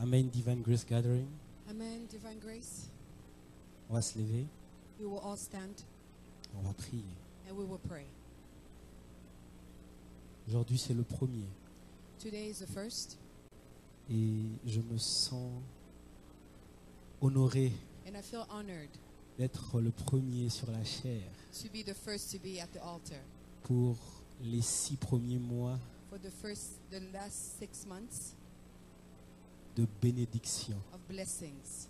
Amen, Divine Grace Gathering. Amen, Divine Grace. On va se lever, We will all stand on va prier. and we will pray. Aujourd'hui, c'est le premier. Today is the first, Et je me sens honoré and I feel honored d'être le premier sur la chaire to be the first to be at the altar. pour les 6 premiers mois For the last 6 months de bénédiction. of blessings.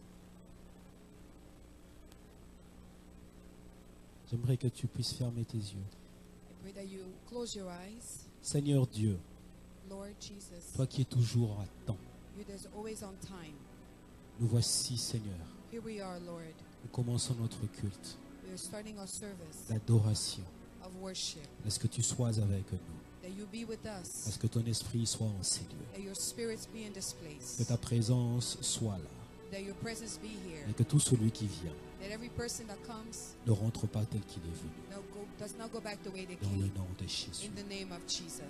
J'aimerais que tu puisses fermer tes yeux. I pray that you close your eyes. Seigneur Dieu, Lord Jesus, toi qui es toujours à temps, you there's always on time. nous voici, Seigneur. Here we are, Lord. Nous commençons notre culte We are starting our service d'adoration. of worship. Laisse que tu sois avec nous. That you be with us. Laisse que ton esprit soit en ces lieux. That your spirits be in this Que place. ta présence soit là. That your presence be here. Et que tout celui qui vient That every person that comes ne rentre pas tel qu'il est venu. does not go back the way they Dans le came. nom de Jésus. In the name of Jesus.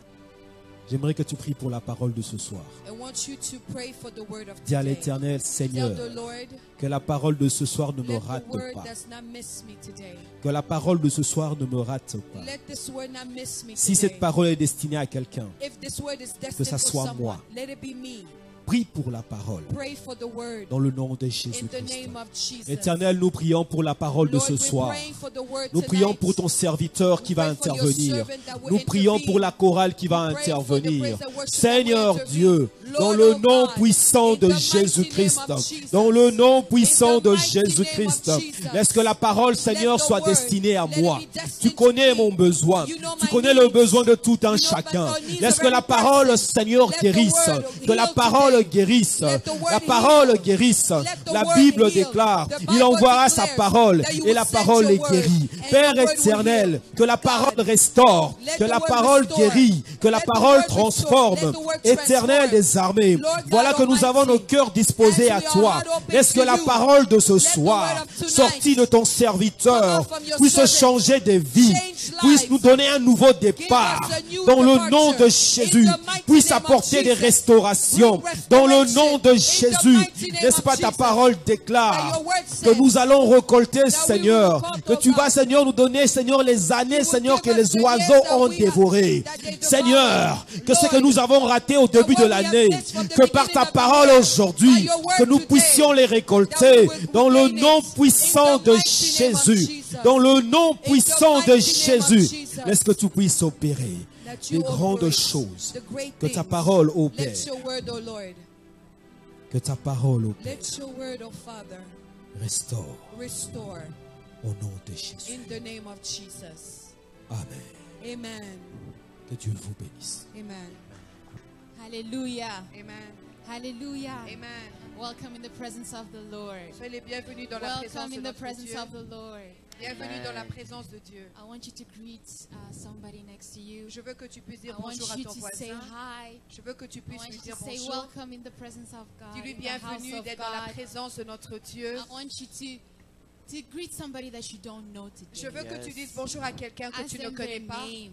J'aimerais que tu pries pour la parole de ce soir. I want you to pray for the word of Dis à today. l'Éternel, Tell Seigneur, the Lord, que la parole de ce soir ne me let rate the word pas. does not miss me today. Que la parole de ce soir ne me rate pas. Let this word not miss me Si today. cette parole est destinée à quelqu'un, If this word is que destined ça for soit someone, moi. let it be me. prie pour la parole. Pray for the word. Dans le nom de In Jésus-Christ. the name of Jesus. Éternel, nous prions pour la parole de Lord, ce we're soir. praying for the word Nous prions tonight. pour ton serviteur qui va We pray for your intervenir. servant that will Nous prions intervene. pour la chorale qui va We pray for the intervenir. praise and worship Seigneur that will Dieu, intervene. dans Lord, le oh nom God, puissant in de the mighty Jésus-Christ, name of Jesus. dans le nom puissant In the de mighty name of Jésus-Christ, Jesus. laisse que la parole, Seigneur, Let the soit word, destinée à let it moi. be destined Tu connais to me. mon besoin. You know Tu my connais le needs. besoin de tout un You know chacun. the needs Laisse of que la every parole, person. Seigneur, Let the guérisse. word Que la heal parole today. guérisse. Let the word La parole heal. guérisse. Let the La word Bible heal. déclare, The il Bible envoiera sa declares parole that you et will la send parole your est word, guérie. and Père your word will éternel, heal. que la parole God, restaure, let que the la word parole restore. guérit, que la Let the parole word restore. transforme. Let the word Éternel transform. des armées, Lord God voilà que nous avons Almighty, nos cœurs disposés as à we are toi. heart open Laisse que to la you, parole de ce let the soir, word of tonight sortie de ton come serviteur, out from your puisse servant, changer des vies, change puisse lives, nous donner un nouveau départ. give us a new Dans le departure. nom de In Jésus, the mighty puisse name of apporter des Jesus, restaurations. bring Dans le restoration. nom de In the Jésus, mighty name n'est-ce pas of ta Jesus, parole that déclare your word que says nous allons récolter, we Seigneur, will reap, que oh tu vas, God. Seigneur, nous donner, Seigneur, les années, will Seigneur, give que us les the years oiseaux that ont we have- dévoré. that they devoured. Seigneur, que ce que Lord, nous avons raté au début de what we have l'année, missed from the que par beginning ta of the parole year, aujourd'hui, by your word que nous today, puissions les that récolter we will dans le regain nom it. puissant In the de mighty name of Jésus. Jesus. Dans le nom puissant de mighty name of Jésus, Jesus. laisse que tu puisses opérer That you des grandes operate choses. the great Que ta things. parole opère. Let your word, O Lord, Que ta parole opère. let your word, O Father, Restaure restore au nom de Jésus. in the name of Jesus. Amen. Amen. Que Dieu vous bénisse. Amen. Hallelujah. Amen. Hallelujah. Amen. Welcome in the presence of the Lord. Soyez les bienvenus dans la présence Welcome de in the notre presence Dieu. of the Lord. Bienvenue dans la présence de Dieu. I want you to greet somebody next to you. Je veux que tu puisses I dire want bonjour à you ton to say voisin. hi. Je veux que tu I puisses want lui you dire to say bonjour. welcome in the presence of God. Dis-lui In the house bienvenue of d'être dans la God. présence de notre Dieu. I want you to greet somebody that you don't know Je today. veux que tu dises bonjour à quelqu'un que Ask tu ne them connais their pas. name.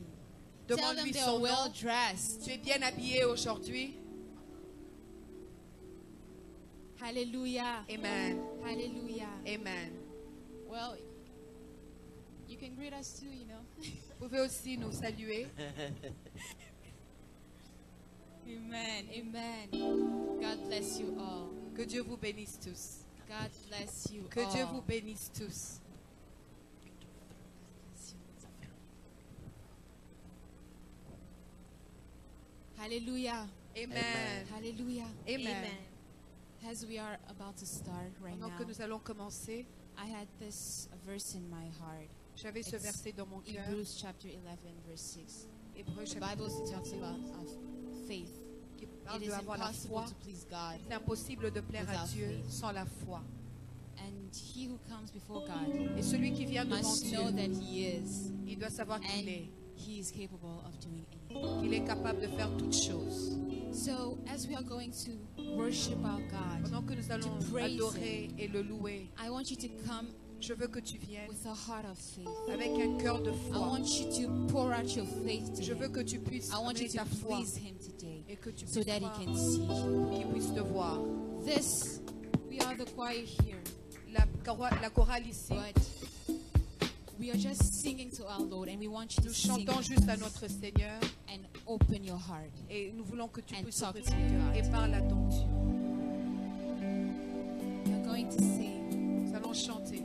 Tell them Demande-lui they son are well nom. dressed. Tu es bien habillé aujourd'hui. Hallelujah. Amen. Hallelujah. Amen. Well, you can greet us too, you know. Vous pouvez aussi nous saluer. Amen. Amen. God bless you all. Que Dieu vous bénisse tous. God bless you Que all. Dieu vous bénisse tous. Hallelujah. Amen. Hallelujah. Amen. As we are about to start right Pendant now, que nous allons commencer, I had this verse in my heart. j'avais ce It's verset dans mon cœur. Hebrews chapter 11, verse 6. Hébreux The chapitre Bible 11, talks verset about 11, of faith. qui It parle is de avoir la impossible foi. to please God. C'est impossible de plaire à Without Dieu faith. sans la foi. And he who comes before God Et celui qui vient devant must Dieu, know that he is, il doit savoir qu'il and est, he is capable of doing anything. qu'il est capable de faire toutes choses. So, as we are going to worship our God, Pendant que nous allons praise adorer et le louer, I want you to come je veux que tu viennes with a heart of faith. avec un cœur de I foi. want you to pour out your faith to Je veux him. que tu puisses I want you amener ta to foi please him today et que tu so puisses that he voir, can see you. qu'il puisse te voir. This, we are the choir here, La chorale ici, but we are just singing to our Lord, and we want you to nous sing chantons juste à notre Seigneur and open your heart. et nous voulons que tu And puisses talk ouvrir to ton cœur God. et parle à ton Dieu. We're going to sing. Nous allons chanter.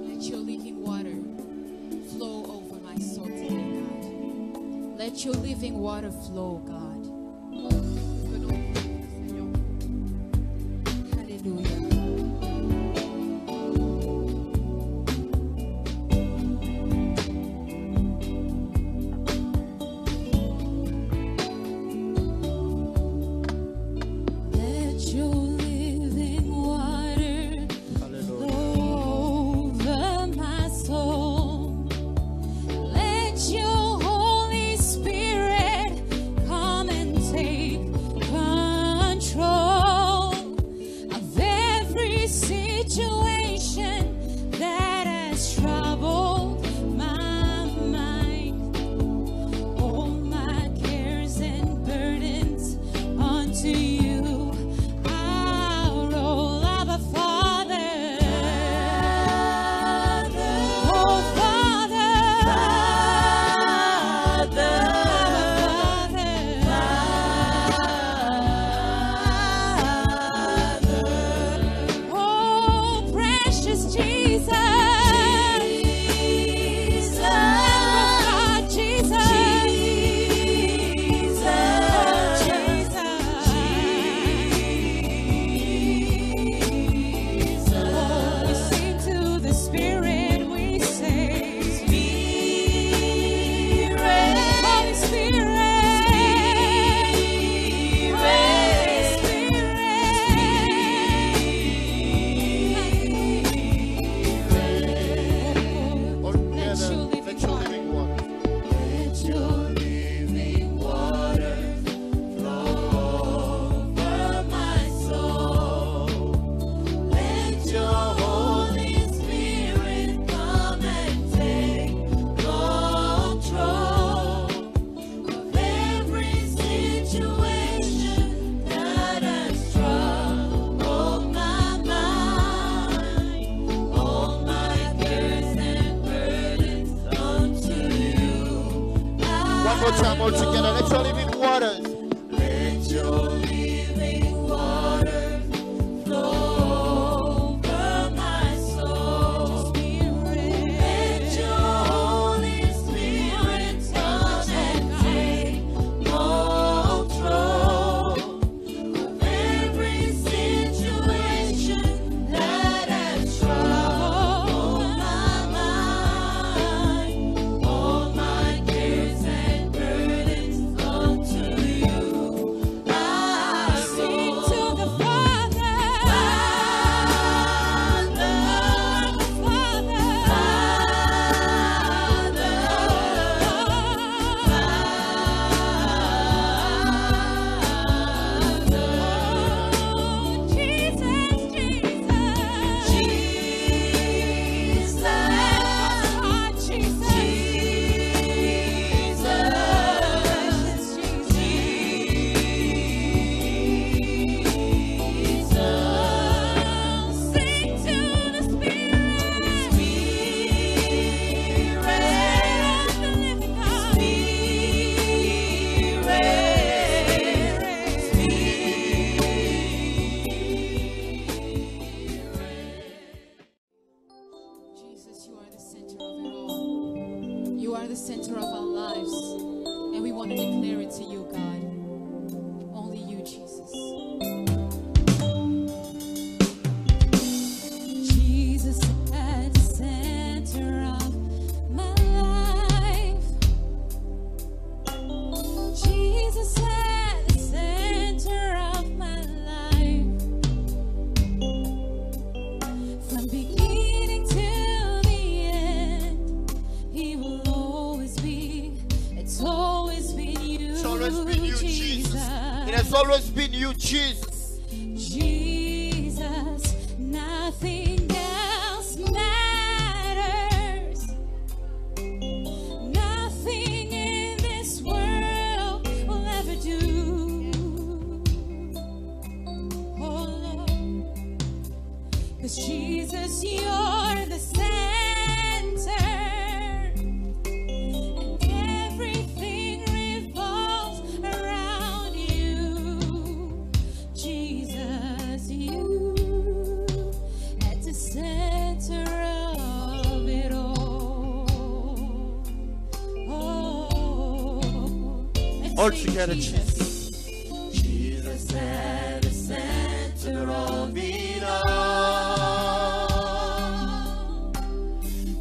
Let your living water flow over my soul today, God. Let your living water flow, God. Venons, Seigneur. Hallelujah. Let your living water flow over my soul. Let your Holy Spirit come and take control of every situation that has troubled my mind. All my cares and burdens onto you I'll roll. Abba, Father. Oh, Father. Oh, precious Jesus. Oh, Jesus. Oh, we sing to the Spirit, we say, Holy Spirit, All together, let your living water. let your living water flow over my soul. Let your Holy Spirit come and take control of every situation that has troubled my mind. All my cares and burdens unto you. One more time, all together. Let your living waters. Let your living water flow over my soul. Let your Holy Spirit come and take control of every situation that has troubled my mind. All my cares and burdens unto you I sing to the Father. Jesus, you are the center of it all. You are the center of our lives, and we want to declare it to you, God. Only you, Jesus. Jesus at the center of my life. Jesus at the center of my life. From beginning till the end, He will always be. It's always been you. It's always been you, Jesus. It has always been you, Jesus. Jesus, nothing else matters. Nothing in this world will ever do. Jesus, you're the center, and everything revolves around you. Jesus, you at the center of it all. Oh, let's All sing together, Jesus. Jesus at the center of it all.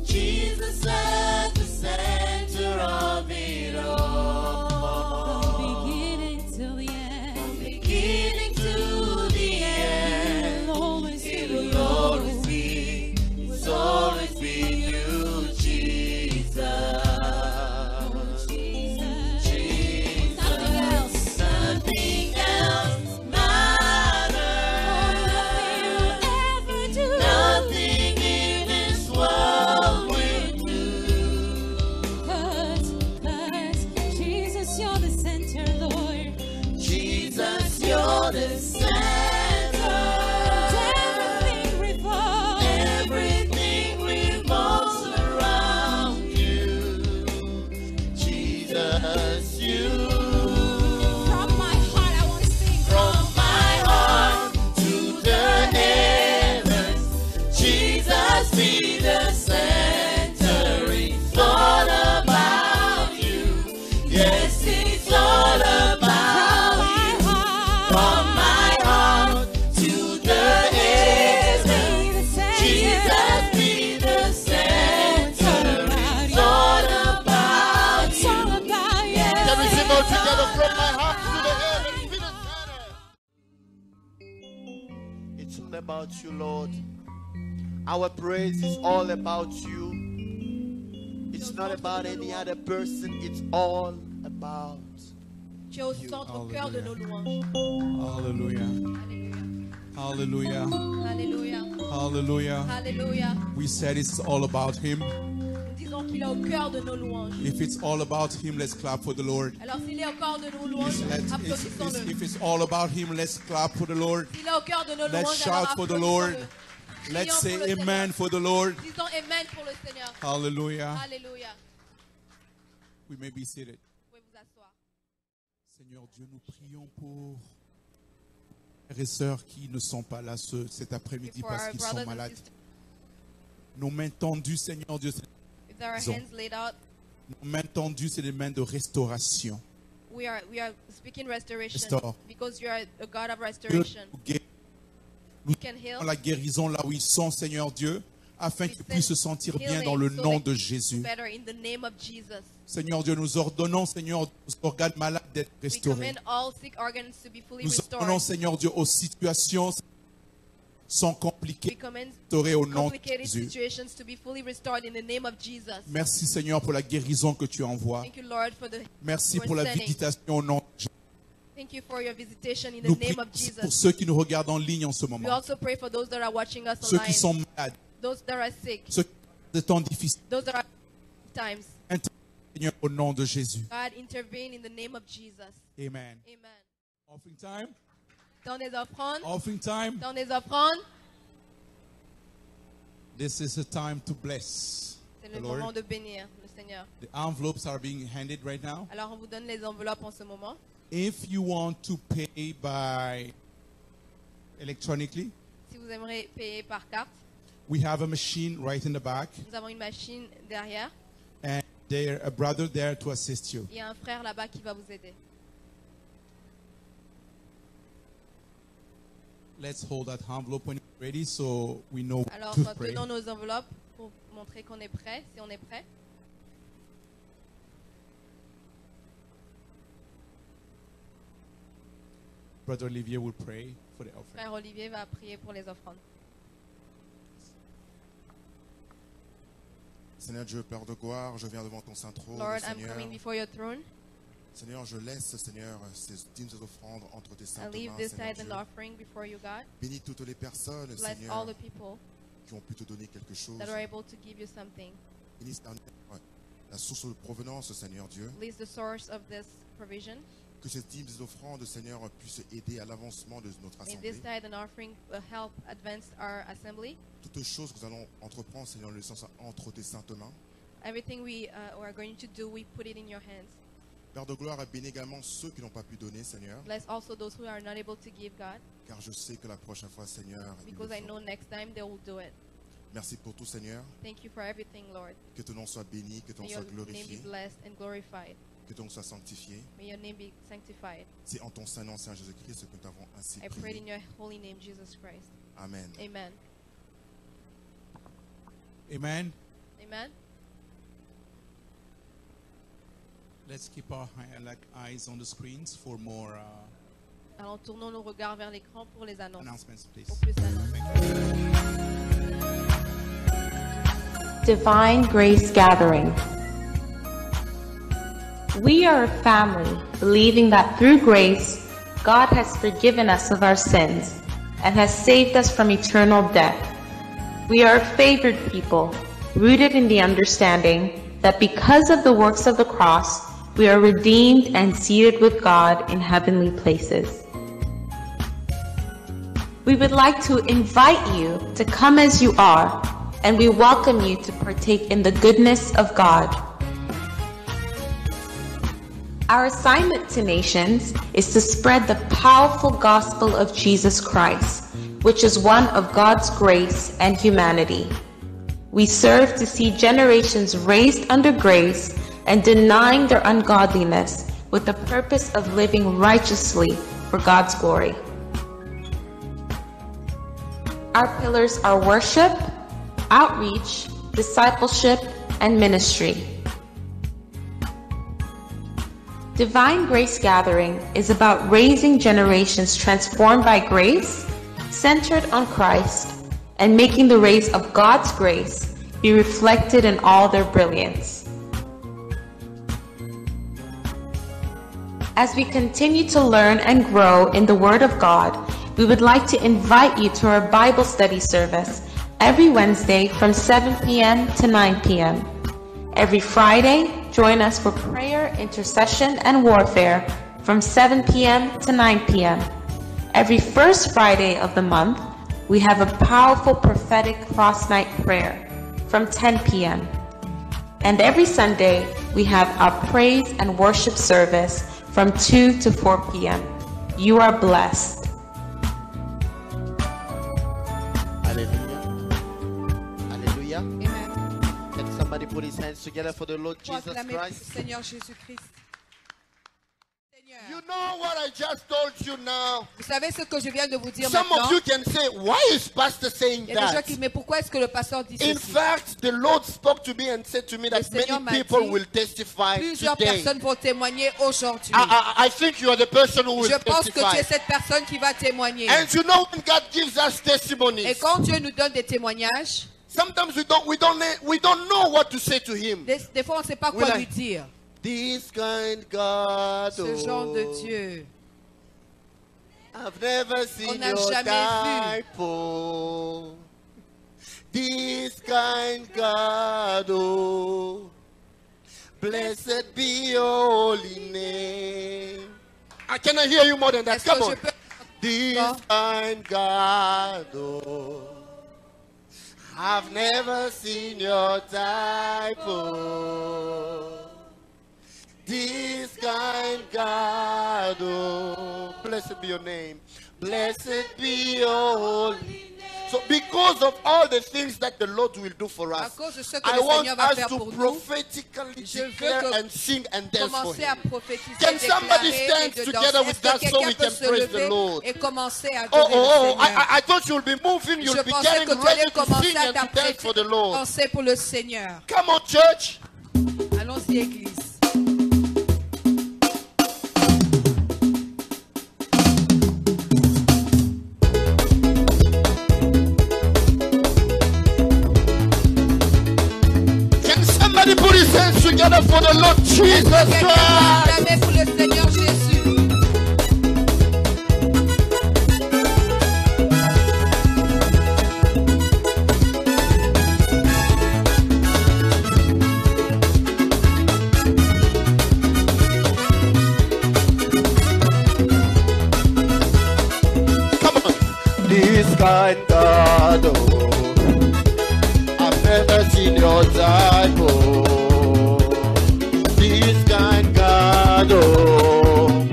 Jesus at the center of it all. Beginning till the end, Beginning to the end, it'll always it'll always be, it's always be you, Jesus. Jesus. Nothing else. Nothing else matters. Nothing you ever do. Nothing in this world will do. 'Cause Jesus, you're the center, Lord. Jesus, you're the center. Everything revolves. Everything revolves around you. Jesus, you. From my heart, I want to sing. From my heart to the heavens, Jesus be the center. It's all about you. Yes, it's all about you. From my heart to the heavens, Jesus be the center. It's all about you. Can we sing all together? From my heart to the heavens, be the center. It's all about you, Lord. Our praise is all about you. It's not about any other person. It's all about. Tu es au centre, au cœur de nos louanges. Hallelujah. Alléluia. Hallelujah. Alléluia. Hallelujah. Alléluia. We said it's all about Him. Nous disons qu'il est au cœur de nos louanges. If it's all about Him, let's clap for the Lord. Alors s'il est au cœur de nos louanges, applaudissons-le. If it's all about Him, let's clap for the Lord. S'il est au cœur de nos Let's louanges, shout alors for the Lord. applaudissons-le. Let's Crions say pour le amen Seigneur. for the Lord. Disons amen pour le Seigneur. Hallelujah. Alléluia. We may be seated. Vous pouvez vous asseoir. Seigneur Dieu, nous prions pour frères et sœurs qui ne sont pas là cet après-midi For parce our qu'ils sont brothers and malades. sisters, Nos mains tendues, Seigneur Dieu, with our Disons. hands laid out, nos mains tendues, c'est des mains de restauration. we are speaking restoration Restore. because you are a God of Dieu restoration. nous guérit. You can heal. La guérison là où ils sont, Seigneur Dieu, afin qu'ils We puissent se send sentir bien healing dans le so nom they de Jésus. better in the name of Jesus. Seigneur Dieu, nous ordonnons, Seigneur, aux organes malades d'être We restaurés. command all sick organs to be fully Nous restored. ordonnons, Seigneur Dieu, aux situations sont We compliquées, command restaurées au nom de complicated Jésus. situations to be fully restored in the name of Jesus. Merci, Seigneur, pour la guérison que tu envoies. Thank you, Lord, for the. Merci for pour la sending. visitation au nom de Jésus. Thank you for your visitation in the Nous name prions of aussi pour Jesus. ceux qui nous regardent en ligne en ce We moment. also pray for those that are watching us Ceux qui online, sont malades, those that are sick, ceux qui ont des temps difficiles. those that are times. Seigneur, au nom de Jésus. God, intervene in the name of Jesus. Amen. Amen. Offering time. Dans les offrandes, Offering time. dans les offrandes, This is a time to bless c'est the le moment Lord. de bénir le Seigneur. The envelopes are being handed right now. Alors, on vous donne les enveloppes en ce moment. If you want to pay by electronically, Si vous aimeriez payer par carte, we have a machine right in the back, nous avons une machine derrière. and there's a brother there to assist you. Il y a un frère là-bas qui va vous aider. Let's hold that envelope when you're ready so we know Alors, to pray. tenons nos enveloppes pour montrer qu'on est prêt, si on est prêt. Brother Olivier will pray for the offering. Frère Olivier va prier pour les offrandes. Seigneur Dieu, Père de gloire, je viens devant ton saint trône, Lord, I'm Seigneur. coming before your throne. Seigneur, je laisse, Seigneur, ces dîmes et offrandes entre tes I saintes leave mains, this Seigneur tithe and Dieu. offering before you, God. Bénis toutes les personnes, Bless Seigneur, all the people qui ont pu te donner quelque chose. that are able to give you something. Bénis, Seigneur, la source de provenance, Seigneur Dieu. Please the source of this provision. Que ces dîmes et offrandes, Seigneur, puissent aider à l'avancement de notre May assemblée. this tithe and offering help advance our assembly. Toutes choses que nous allons entreprendre, Seigneur, le sens entre tes saintes mains. Everything we are going to do, we put it in your hands. Père de gloire, bénis également ceux qui n'ont pas pu donner, Seigneur, Bless also those who are not able to give, God, car je sais que la prochaine fois, Seigneur, ils because le I know feront. next time they will do it. Merci pour tout, Seigneur. Thank you for everything, Lord. Que ton nom soit béni, que ton nom May your soit name be glorifié, blessed and glorified. que ton nom soit sanctifié. May your name be sanctified. C'est en ton saint nom, Seigneur Jésus-Christ, que nous t'avons ainsi I pray in prié. your holy name, Jesus Christ. Amen. Amen. Amen. Amen. Let's keep our eyes on the screens for more Alors tournons nos regards vers l'écran pour les annonces. announcements, please. Pour plus d'annonces. Divine Grace Gathering. We are a family believing that through grace, God has forgiven us of our sins and has saved us from eternal death. We are a favored people, rooted in the understanding that because of the works of the cross, we are redeemed and seated with God in heavenly places. We would like to invite you to come as you are, and we welcome you to partake in the goodness of God. Our assignment to nations is to spread the powerful gospel of Jesus Christ, which is one of God's grace and humanity. We serve to see generations raised under grace and denying their ungodliness with the purpose of living righteously for God's glory. Our pillars are worship, outreach, discipleship, and ministry. Divine Grace Gathering is about raising generations transformed by grace, centered on Christ, and making the rays of God's grace be reflected in all their brilliance. As we continue to learn and grow in the Word of God, we would like to invite you to our Bible study service every Wednesday from 7 p.m. to 9 p.m. Every Friday, join us for prayer, intercession, and warfare from 7 p.m. to 9 p.m. Every first Friday of the month, we have a powerful prophetic cross-night prayer from 10 p.m. And every Sunday, we have our praise and worship service from 2 to 4 p.m. You are blessed. Hallelujah. Hallelujah. Amen. Can somebody put his hands together for the Lord Pour Jesus acclamer le Christ? Seigneur Jésus-Christ. You know what I just told you now? Vous savez ce que je viens de vous dire Some maintenant? of you can say, why is pastor saying Il y a des gens that? qui disent, mais pourquoi est-ce que le pasteur dit In ceci? fact, the Lord spoke to me and said to me that Seigneur m'a many people dit, will testify Plusieurs today. personnes vont témoigner aujourd'hui. I think you are the person who will Je pense que tu testify. es cette personne qui va témoigner. And you know when God gives us Et testimonies, quand Dieu nous donne des témoignages, sometimes we don't know what to say to Him. des fois on ne sait pas quoi Will I- lui dire. This kind God, Ce genre de Dieu. I've never seen n'a your jamais vu. type. Oh. This kind God, oh. Blessed be your holy name. I cannot hear you more than that. Est-ce Come que on. je peux... This Non. kind God, oh. I've never seen your type, oh. This kind God, oh. Blessed be your name. Blessed be your holy name. So because of all the things that the Lord will do for À us, cause de ce que I le want Seigneur va us faire to pour nous, prophetically je veux declare que- and sing and dance for commencer à Him. prophétiser, Can somebody déclarer stand et de together danser. with Est-ce that que so we quelqu'un can peut se praise the lever Lord? et commencer à Oh, adorer le Seigneur? I thought you'll be moving, you'll Je be pensais getting que tu ready allais to commencer sing à and to dance t'apprêter for the Lord. danser pour le Seigneur. Come on, church. Allons-y, Église. Can somebody put his hands together for the Lord Jesus Quelqu'un peut Christ? acclamer pour le Seigneur Jésus. your type, oh, this kind God, oh,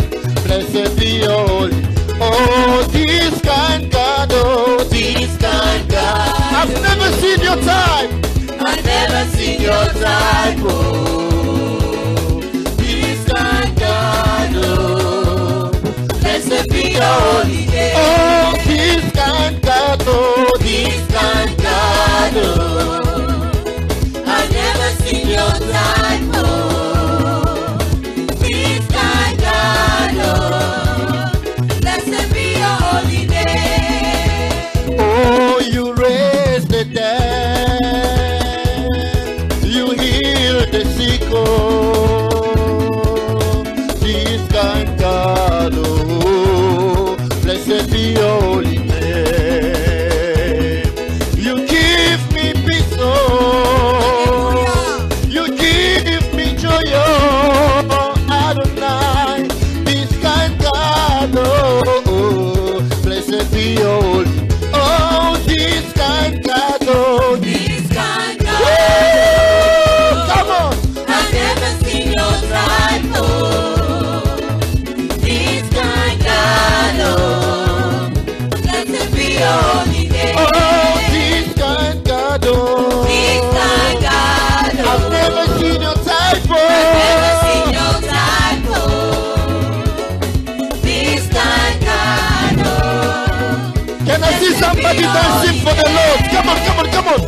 blessed be your holy, oh, this kind God, oh, this kind God. I've never seen your type, I've never seen your type, oh, this kind God, oh, blessed be your holy name, oh, this kind God, oh, this kind God, oh, I've never seen your type, oh, this kind God, oh, blessed be your holy name. Oh, you raise the dead, you heal the sick, oh, this kind God, oh, blessed be your holy name. You give me peace, oh, you give me joy, oh, Adonai, this kind God, oh, blessed be your holy, oh, this kind God, oh, this kind God, oh, come on, I've never seen your type, oh, this kind God, oh, blessed be your holy name, oh, this kind God, oh, this kind God, oh, I've never seen your type, oh, I've never seen your type, oh, this kind God, oh. Can I see somebody dancing for the Lord? Come on, come on, come on.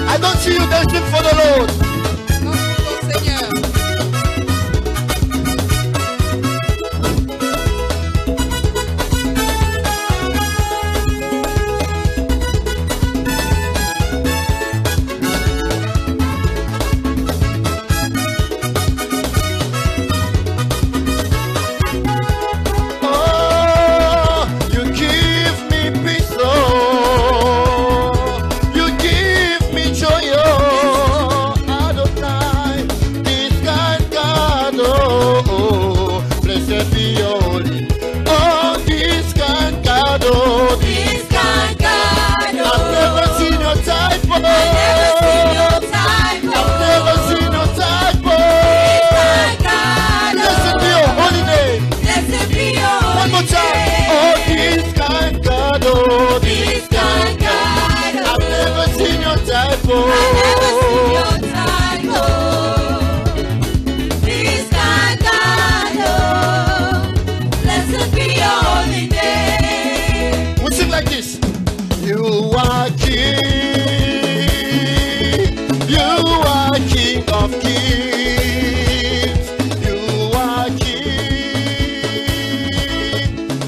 I don't see you dancing for the Lord. Oh, you give me peace, oh, you give me joy, oh, Adonai, this kind God, oh, blessed be your holy, oh, this kind God, oh, this kind God, oh, I've never seen your type, oh, I've never seen your type, oh, I've never seen your type, oh, this kind God, blessed be your holy name. Blessed be your holy one more time. Oh, this kind God, oh, this kind God, oh, I've never seen your type, oh, I've never seen your type, oh, this kind God, oh, blessed be your holy name. We sing like this. You are King, you are King of Kings, you are King,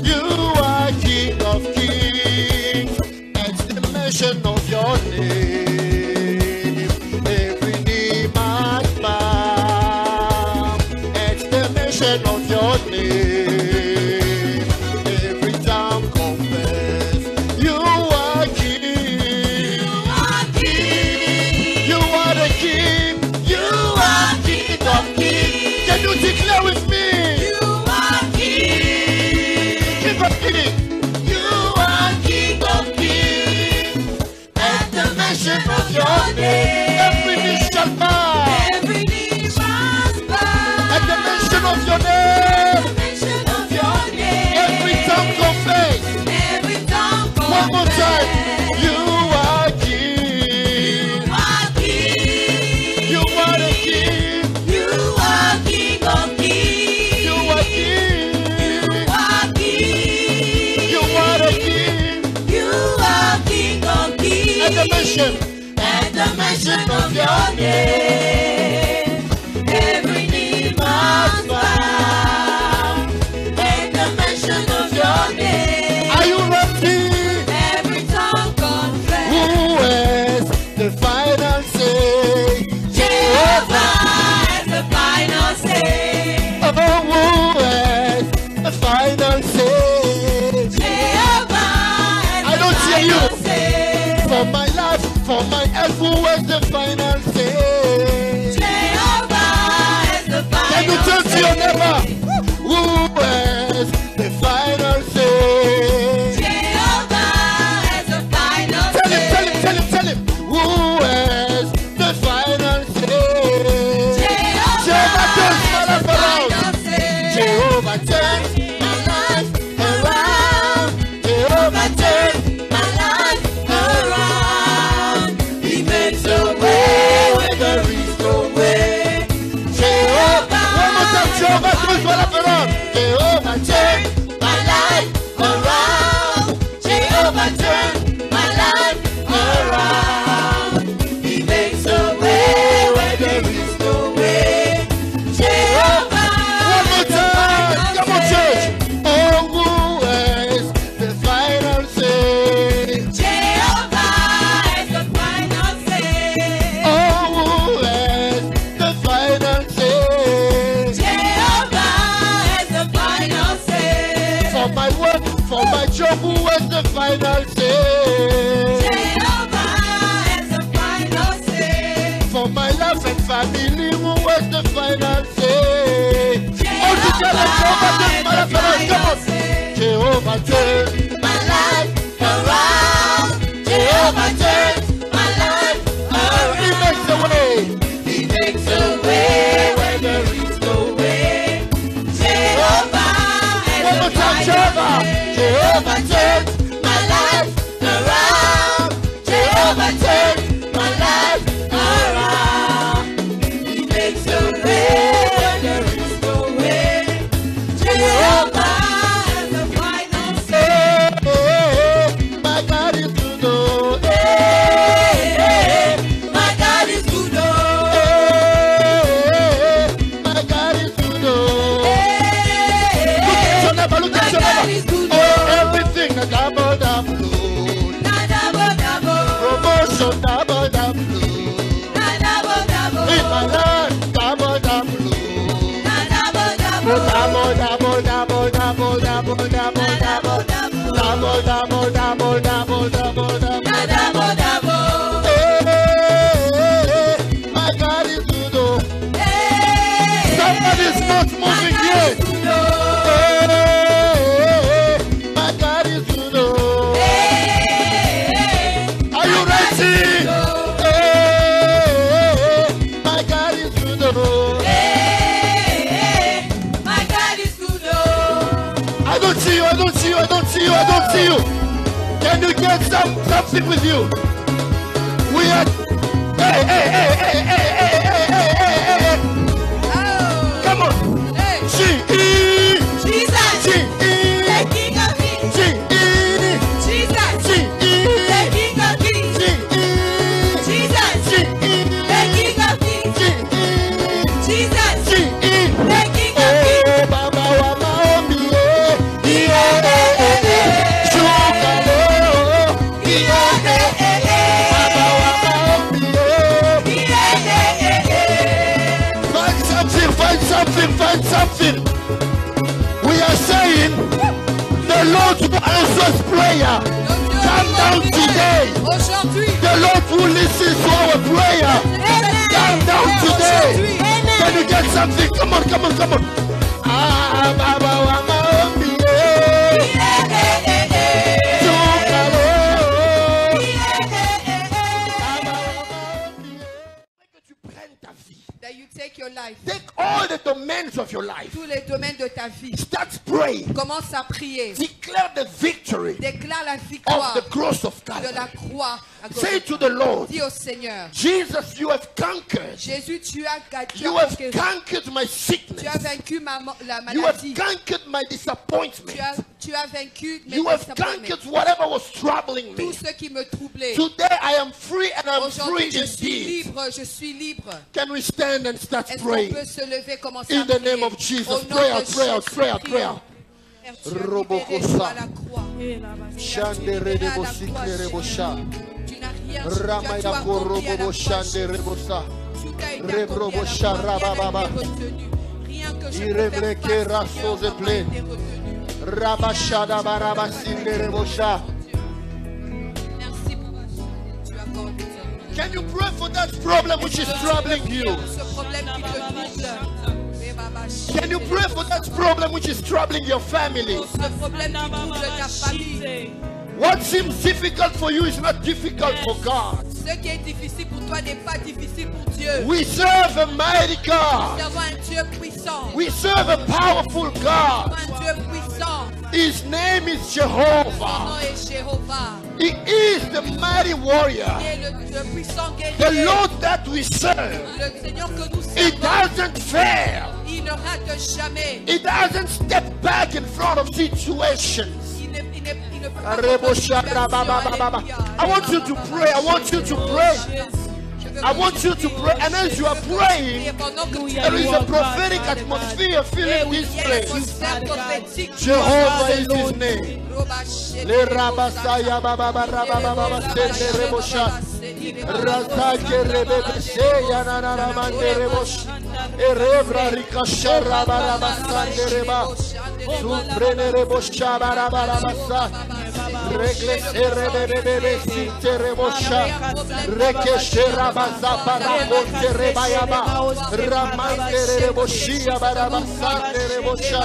you are King of Kings. At the mention of your name, every knee must bow. At the mention of your name, every tongue confess. You are King, you are King, you are the King, you are King of Kings. Can you declare with me? You are King, King of Kings. You are King of Kings. At the mention of your name, every knee shall bow. Every knee must bow. At the mention of your name, every tongue confess. Every tongue confess. One more time. You are King. You are King. You are the King. You are King of Kings. You are King. You are King. You are the King. You are King of Kings. At the mention of your name, every knee must bow. At the mention of your name, are you ready? Every tongue confess. Who has the final say? Jehovah has the final say. Oh, who has the final say? Jehovah has the final say. For my life, for my health, who has the final say? Jehovah has the final say. Can you turn to your neighbor? Who has the final say? For my work, for my job, who has the final say? Jehovah has the final say. For my life and family, who has the final say? All together, Jehovah turn my life around. Come on. Jehovah turn My life around. Jehovah turns my life around. He makes a way. He makes a way where there is no way. Jehovah has One the more time, final Jehovah. say. Jehovah turns my life around. Jehovah turns my life around. He makes a way where there is no way. Jehovah has the final say. My God is good. Oh. My God is good. My God is good. Look My at your God neighbor. is good. Oh, everything a double double. Promotion double double. In my life double double. Double double double double double double double. Double double double double double double. Hey, my God is good. Oh. Somebody's not moving yet. Hey, my God is good. Oh. Are you ready? Hey, my God is good. Oh. I don't see you, I don't see you, I don't see you, I don't see you. Can you get something with you? We are. Hey, hey, hey, hey, hey, hey, hey, hey, hey, hey. Come on. Find something. We are saying the Lord who answers prayer come down today. The Lord who listens to our prayer come down today. Can you get something? Come on, come on, come on. That you take your life. Take all the domains of your life. Tous les domaines de ta vie. Start praying. Commence à prier. Declare the victory Déclare la victoire of the cross of de la Calvary. croix. à Say Golgotha. to the Lord, Dis au Seigneur, Jesus, you have conquered. Jésus, tu as You have conquéri. conquered my Tu as sickness. vaincu la You have maladie. conquered my disappointment. Tu as vaincu mes You have disappointments. conquered whatever was troubling Tout me. ce qui me troublait. Today I am free and I'm free Aujourd'hui, je suis indeed. libre, je suis libre. Can we stand and start Est-ce qu'on praying? peut se lever, commencer In à the prier? name of Jesus. Au nom Pray de out, pray out, Jésus, pray out, prions. pray out. Père, tu as libéré Robokosa. nous à la croix. Shandere rebo sikle rebo sha. Tu n'as rien, tu as tout Ramaya accompli korobo à la bo croix. shande rebo sa. Tout a été Rebro accompli à la bosha croix. Rien n'a rabababa. été retenu. Rien que je peux Irebreke faire face, raso Dieu, ze n'a pas ple. été retenu. Rabashada baraba sinde rebo sha. Merci pour tu accordes nous. Can you pray for that problem which is troubling you? Ce problème qui te trouble. Can you pray for that problem which is troubling your family? Ce problème qui trouble ta famille. What seems difficult for you is not difficult for God. Ce qui est difficile pour toi n'est pas difficile pour Dieu. We serve a mighty Nous God. avons un Dieu puissant. We serve a powerful God. Un Dieu puissant. His name is Son nom Jehovah. est Jéhovah. He is the mighty warrior. Il est le puissant The guerrier. Lord that we serve. Le Seigneur que nous He servons, doesn't fail. il ne rate jamais. He doesn't step back in front of situations. Il ne peut I want you to pray. I want you to pray. I want you to pray. And as you are praying, there is a prophetic atmosphere filling this place. Jehovah is his name. Le rabasaya baba baba baba sende rebosha. Razake rebebe seya na na na mande rebosh. Erebra Rekasharabarabasandreba. Suprenere Shabarabarabasa. Reglesere Sinterebosha. Rekesherabaza Paramonterebayaba. Ramandereboshia Barabasandrebosha.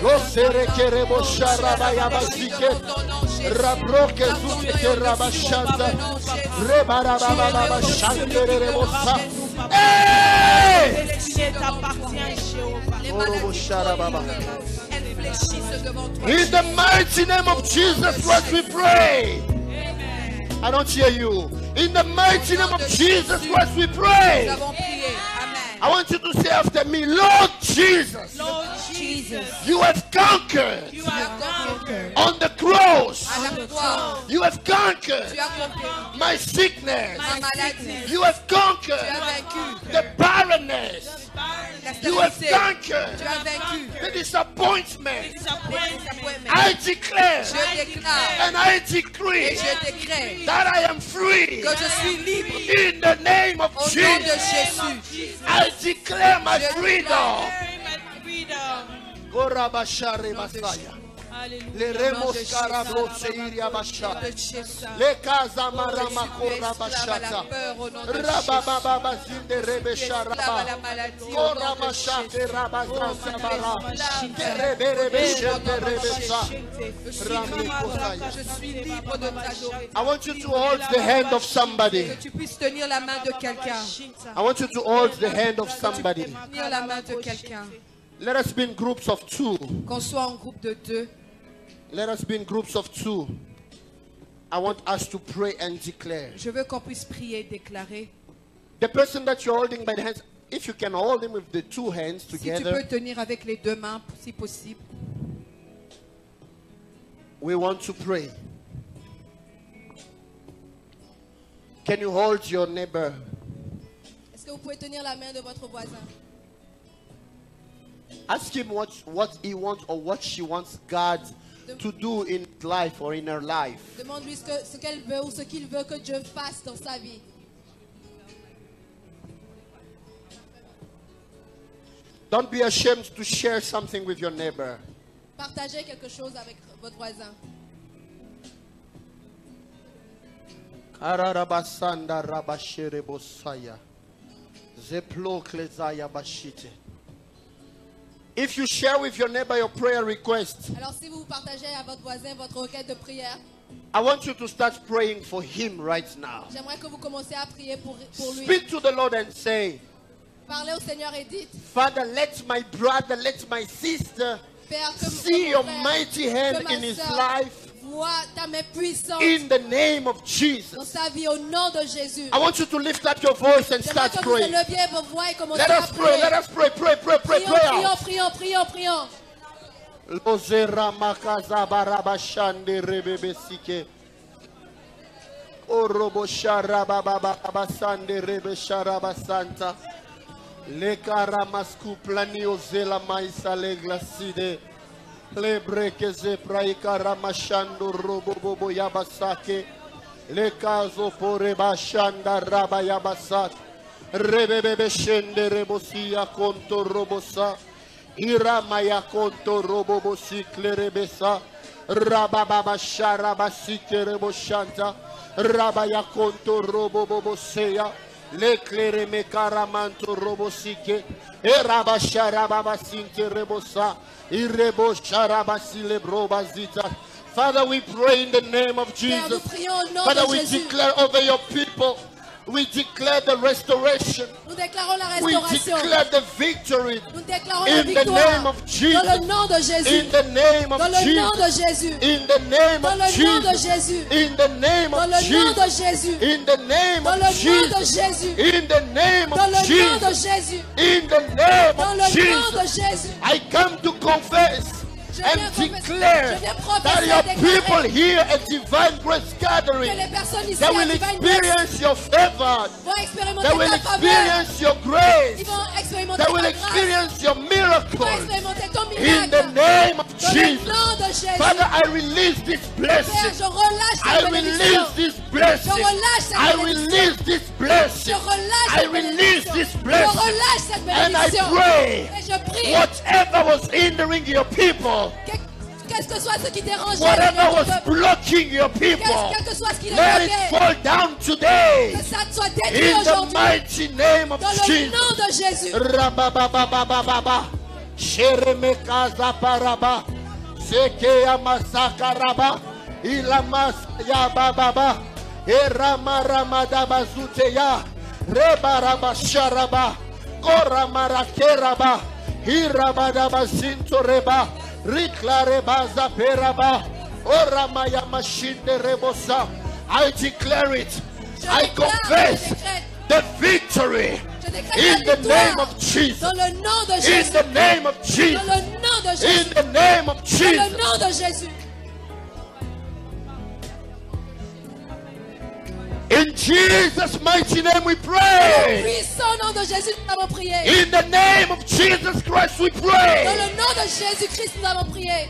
Loserekerebosha Rabayabasike. Rabroke Zute Rabashanta. Rebarabababashanderebosa. Hey! In the mighty name of Jesus Christ we pray. I don't hear you. In the mighty name of Jesus Christ we pray. I want you to say after me, Lord Jesus. Lord Jesus. You have conquered. You have conquered. On the cross. À la croix. You have conquered. Tu as conquéri My sickness. ma maladie. You have Tu conquered. as vaincu The barrenness. la You have stérilité. conquered. Tu as vaincu The disappointment. les disappointments. I declare Je déclare and I et decree je décrée that I am free que je suis libre in the name of au nom de Jesus. Jésus. I declare my Je freedom. freedom. Gorabashare Masaya. Le remos carabrose iria basha. De Jésus. Le casa marama Tu es corra esclave à la bashata. peur au nom de Jésus. Rabababa zinde Tu es rebesha esclave à raba. la maladie au nom Corra de bashate Jésus. rabazansa bara. esclave. Tereberebeshe terebesa. Je suis Ramle libre. kosaya. Je suis libre de t'adorer. I want you to hold the hand of somebody. Que tu puisses tenir la main de quelqu'un. I want you to hold the hand of somebody. Tenir la main de quelqu'un. Let us be in groups of two. Qu'on soit en groupe de 2. Let us be in groups of two. I want us to pray and declare. Je veux qu'on puisse prier et déclarer. The person that you're holding by the hands, if you can hold him with the two hands Si tu together, peux tenir avec les 2 mains, si possible. we want to pray. Can you hold your neighbor? Est-ce que vous pouvez tenir la main de votre voisin? Ask him what he wants or what she wants God to do in his life or in her life. Demande-lui ce qu'elle veut ou ce qu'il veut que Dieu fasse dans sa vie. Don't be ashamed to share something with your neighbor. Partagez quelque chose avec votre voisin. Kararabasanda rabashere bosaya. Zeplo klezaya bashite. If you share with your neighbor your prayer request, Alors si vous partagez à votre voisin votre requête de prière, I want you to start praying for him right now. j'aimerais que vous commenciez à prier pour lui. Speak to the Lord and say, Parlez au Seigneur et dites, Father, let my brother, let my sister Père, que see mon your frère, mighty que hand ma in his sœur life voit ta main puissante in the name of dans Jesus. sa vie au nom de Jésus. I want you to lift up your voice and J'aimerais start que vous praying. éleviez vos voix et commencez Let à us pray, let prier. us pray, pray, pray, pray, Prions, pray prions, out. prions, prions, prions. Lozera makaza barabashande rebebesike. Orobo sharaba baba basande rebe sharaba santa. Le karamasku planio zela maisa le glaside. Le breke ze praika ramashando robo bobo yabasake. Le kazo pore bashanda raba yabasak. Rebebebe shende rebosia konto robosa. Iramaya konto robobo sikle rebesa. Rababa sharaba sikle reboshanta. Rabaya konto robobo seya. L'eclaire me caramanto robosike. Eraba sharaba sinte rebosa. Irebo sharaba sile brobazita. Father, we pray in the name of Père, nous Jesus. prions au nom Father, de we Jésus. declare over your people. We declare the restoration. Nous déclarons la We restauration. declare the victory. Nous déclarons la In the name victoire. of Jesus. Dans le nom de Jésus. In the name Dans of le nom de Jesus. Jésus. In the name Dans of le nom de Jesus. Jésus. In the name Dans of le nom de Jesus. Jésus. In the name Dans of le nom de Jesus. Jésus. In the name Dans of le nom de Jesus. Jésus. In the name Dans of le nom de Jesus. Jésus. I come to confess Je viens and confesser- declare je viens that prophétiser your et déclarer people here at Divine Grace que Gathering, les personnes ici they à will Divine Grace experience your favor. vont expérimenter They will ta faveur. experience your grace. Ils vont expérimenter They will ta grâce. experience your Ils vont miracles. expérimenter ton In miracle. the name of Dans le Jesus. nom de Jésus. Father, I release this Père, blessing. je relâche I cette bénédiction. release this blessing. Je relâche cette I bénédiction. release this blessing. Je relâche I cette release bénédiction. this Je blessing. relâche cette And I bénédiction. pray, Et je prie. whatever was hindering your people, Qu'est-ce que soit ce qui dérangeait whatever le was peuple, blocking your people, quel que soit ce qui les let it bloquait, fall down today. que ça soit détruit In the aujourd'hui. mighty name of Dans le Jesus. nom de Jésus. Rababababababa. Sheremekaza paraba. Sekeya masakaraba. Ilamas ya bababa. Eramaramadaba zuteya. Rebaraba sharaba. Koramarakeraba. Hirabadaba zintoreba. Riklareba zaperaba. Oramaya mashinde rebosa. I declare it. I confess the victory. Je décrète In la the name victoire of Jesus. dans le nom de In Jésus. the name of Dans Jesus. le nom de In Jésus. the name of Dans Jesus. le nom de Jésus. In Jesus' mighty name we Au pray. puissant nom de Jésus, nous avons prié. In the name of Jesus Christ we Dans pray. le nom de Jésus-Christ, nous avons prié.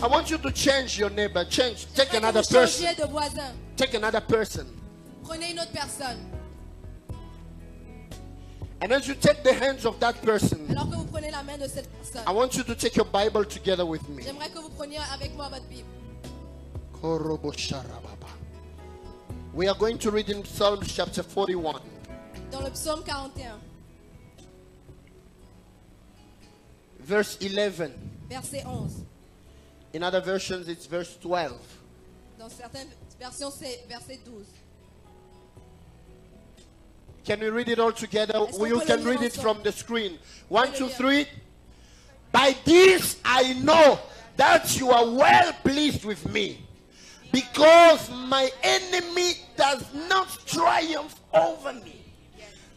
I want you to change your neighbor. Take Que another vous person. changiez de voisin. Take another person. Prenez une autre personne. And as you take the hands of that person, Alors que vous prenez la main de cette personne, I want you to take your Bible together with me. j'aimerais que vous preniez avec moi votre Bible. We are going to read in Psalm chapter 41. Dans le psaume 41, Verse 11. verset 11. In other versions, it's verse 12. Dans certaines versions, c'est verset 12. Can we read it all together? Est-ce qu'on You peut can le lire read it ensemble? from the screen. 1, le 2, lire. 3. By this I know that you are well pleased with me, because my enemy does not triumph over me.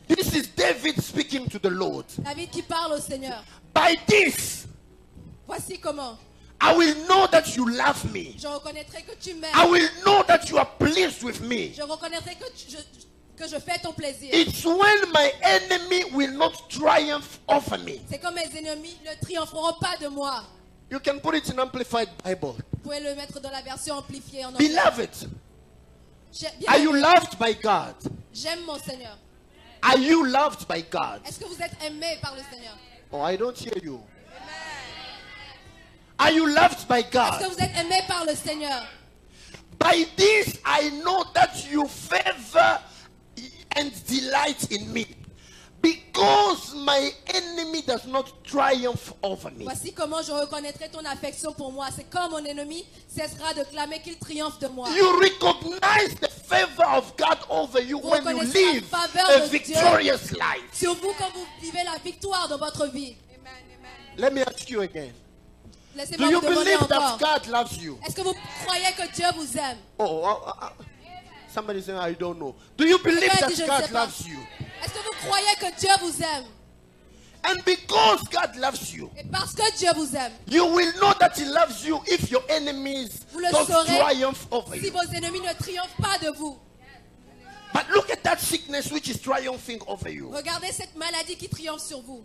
This is David speaking to the Lord. David qui parle au Seigneur. By this Voici comment. I will know that you love me. Je reconnaîtrai que tu I m'aimes. will know that you are pleased with me. Je reconnaîtrai que je fais ton plaisir. It's when my enemy will not triumph over me. C'est comme mes ennemis ne triompheront pas de moi. You can put it in Amplified Bible. Vous pouvez le mettre dans la version amplifiée en anglais. Beloved, Bien are you aimé, loved by God? j'aime mon Seigneur. Are you loved by God? Est-ce que vous êtes aimé par le Seigneur? Oh, I don't hear you. Are you loved by Est-ce que God? vous êtes aimé par le Seigneur? By this I know that you favor and delight in me, because my enemy does not triumph over me. Voici comment je reconnaîtrai ton affection pour moi. C'est quand mon ennemi cessera de clamer qu'il triomphe de moi. You recognize the favor of God over you Vous when you reconnaissez la live faveur a de Dieu victorious life. sur vous quand vous vivez la victoire dans votre vie. Let me ask you again. Do Laissez-moi you vous demander believe that encore. God loves you? Est-ce que vous croyez que Dieu vous aime? Somebody saying, I don't know. Do you believe Quelqu'un that dit, je ne God sais pas. loves you? Est-ce que vous croyez que Dieu vous aime? And because God loves you, Et parce que Dieu vous aime, you will know that He loves you if your enemies vous le don't saurez triumph over si you. vos ennemis ne triomphent pas de vous. But look at that sickness which is triumphing over you. Regardez cette maladie qui triomphe sur vous.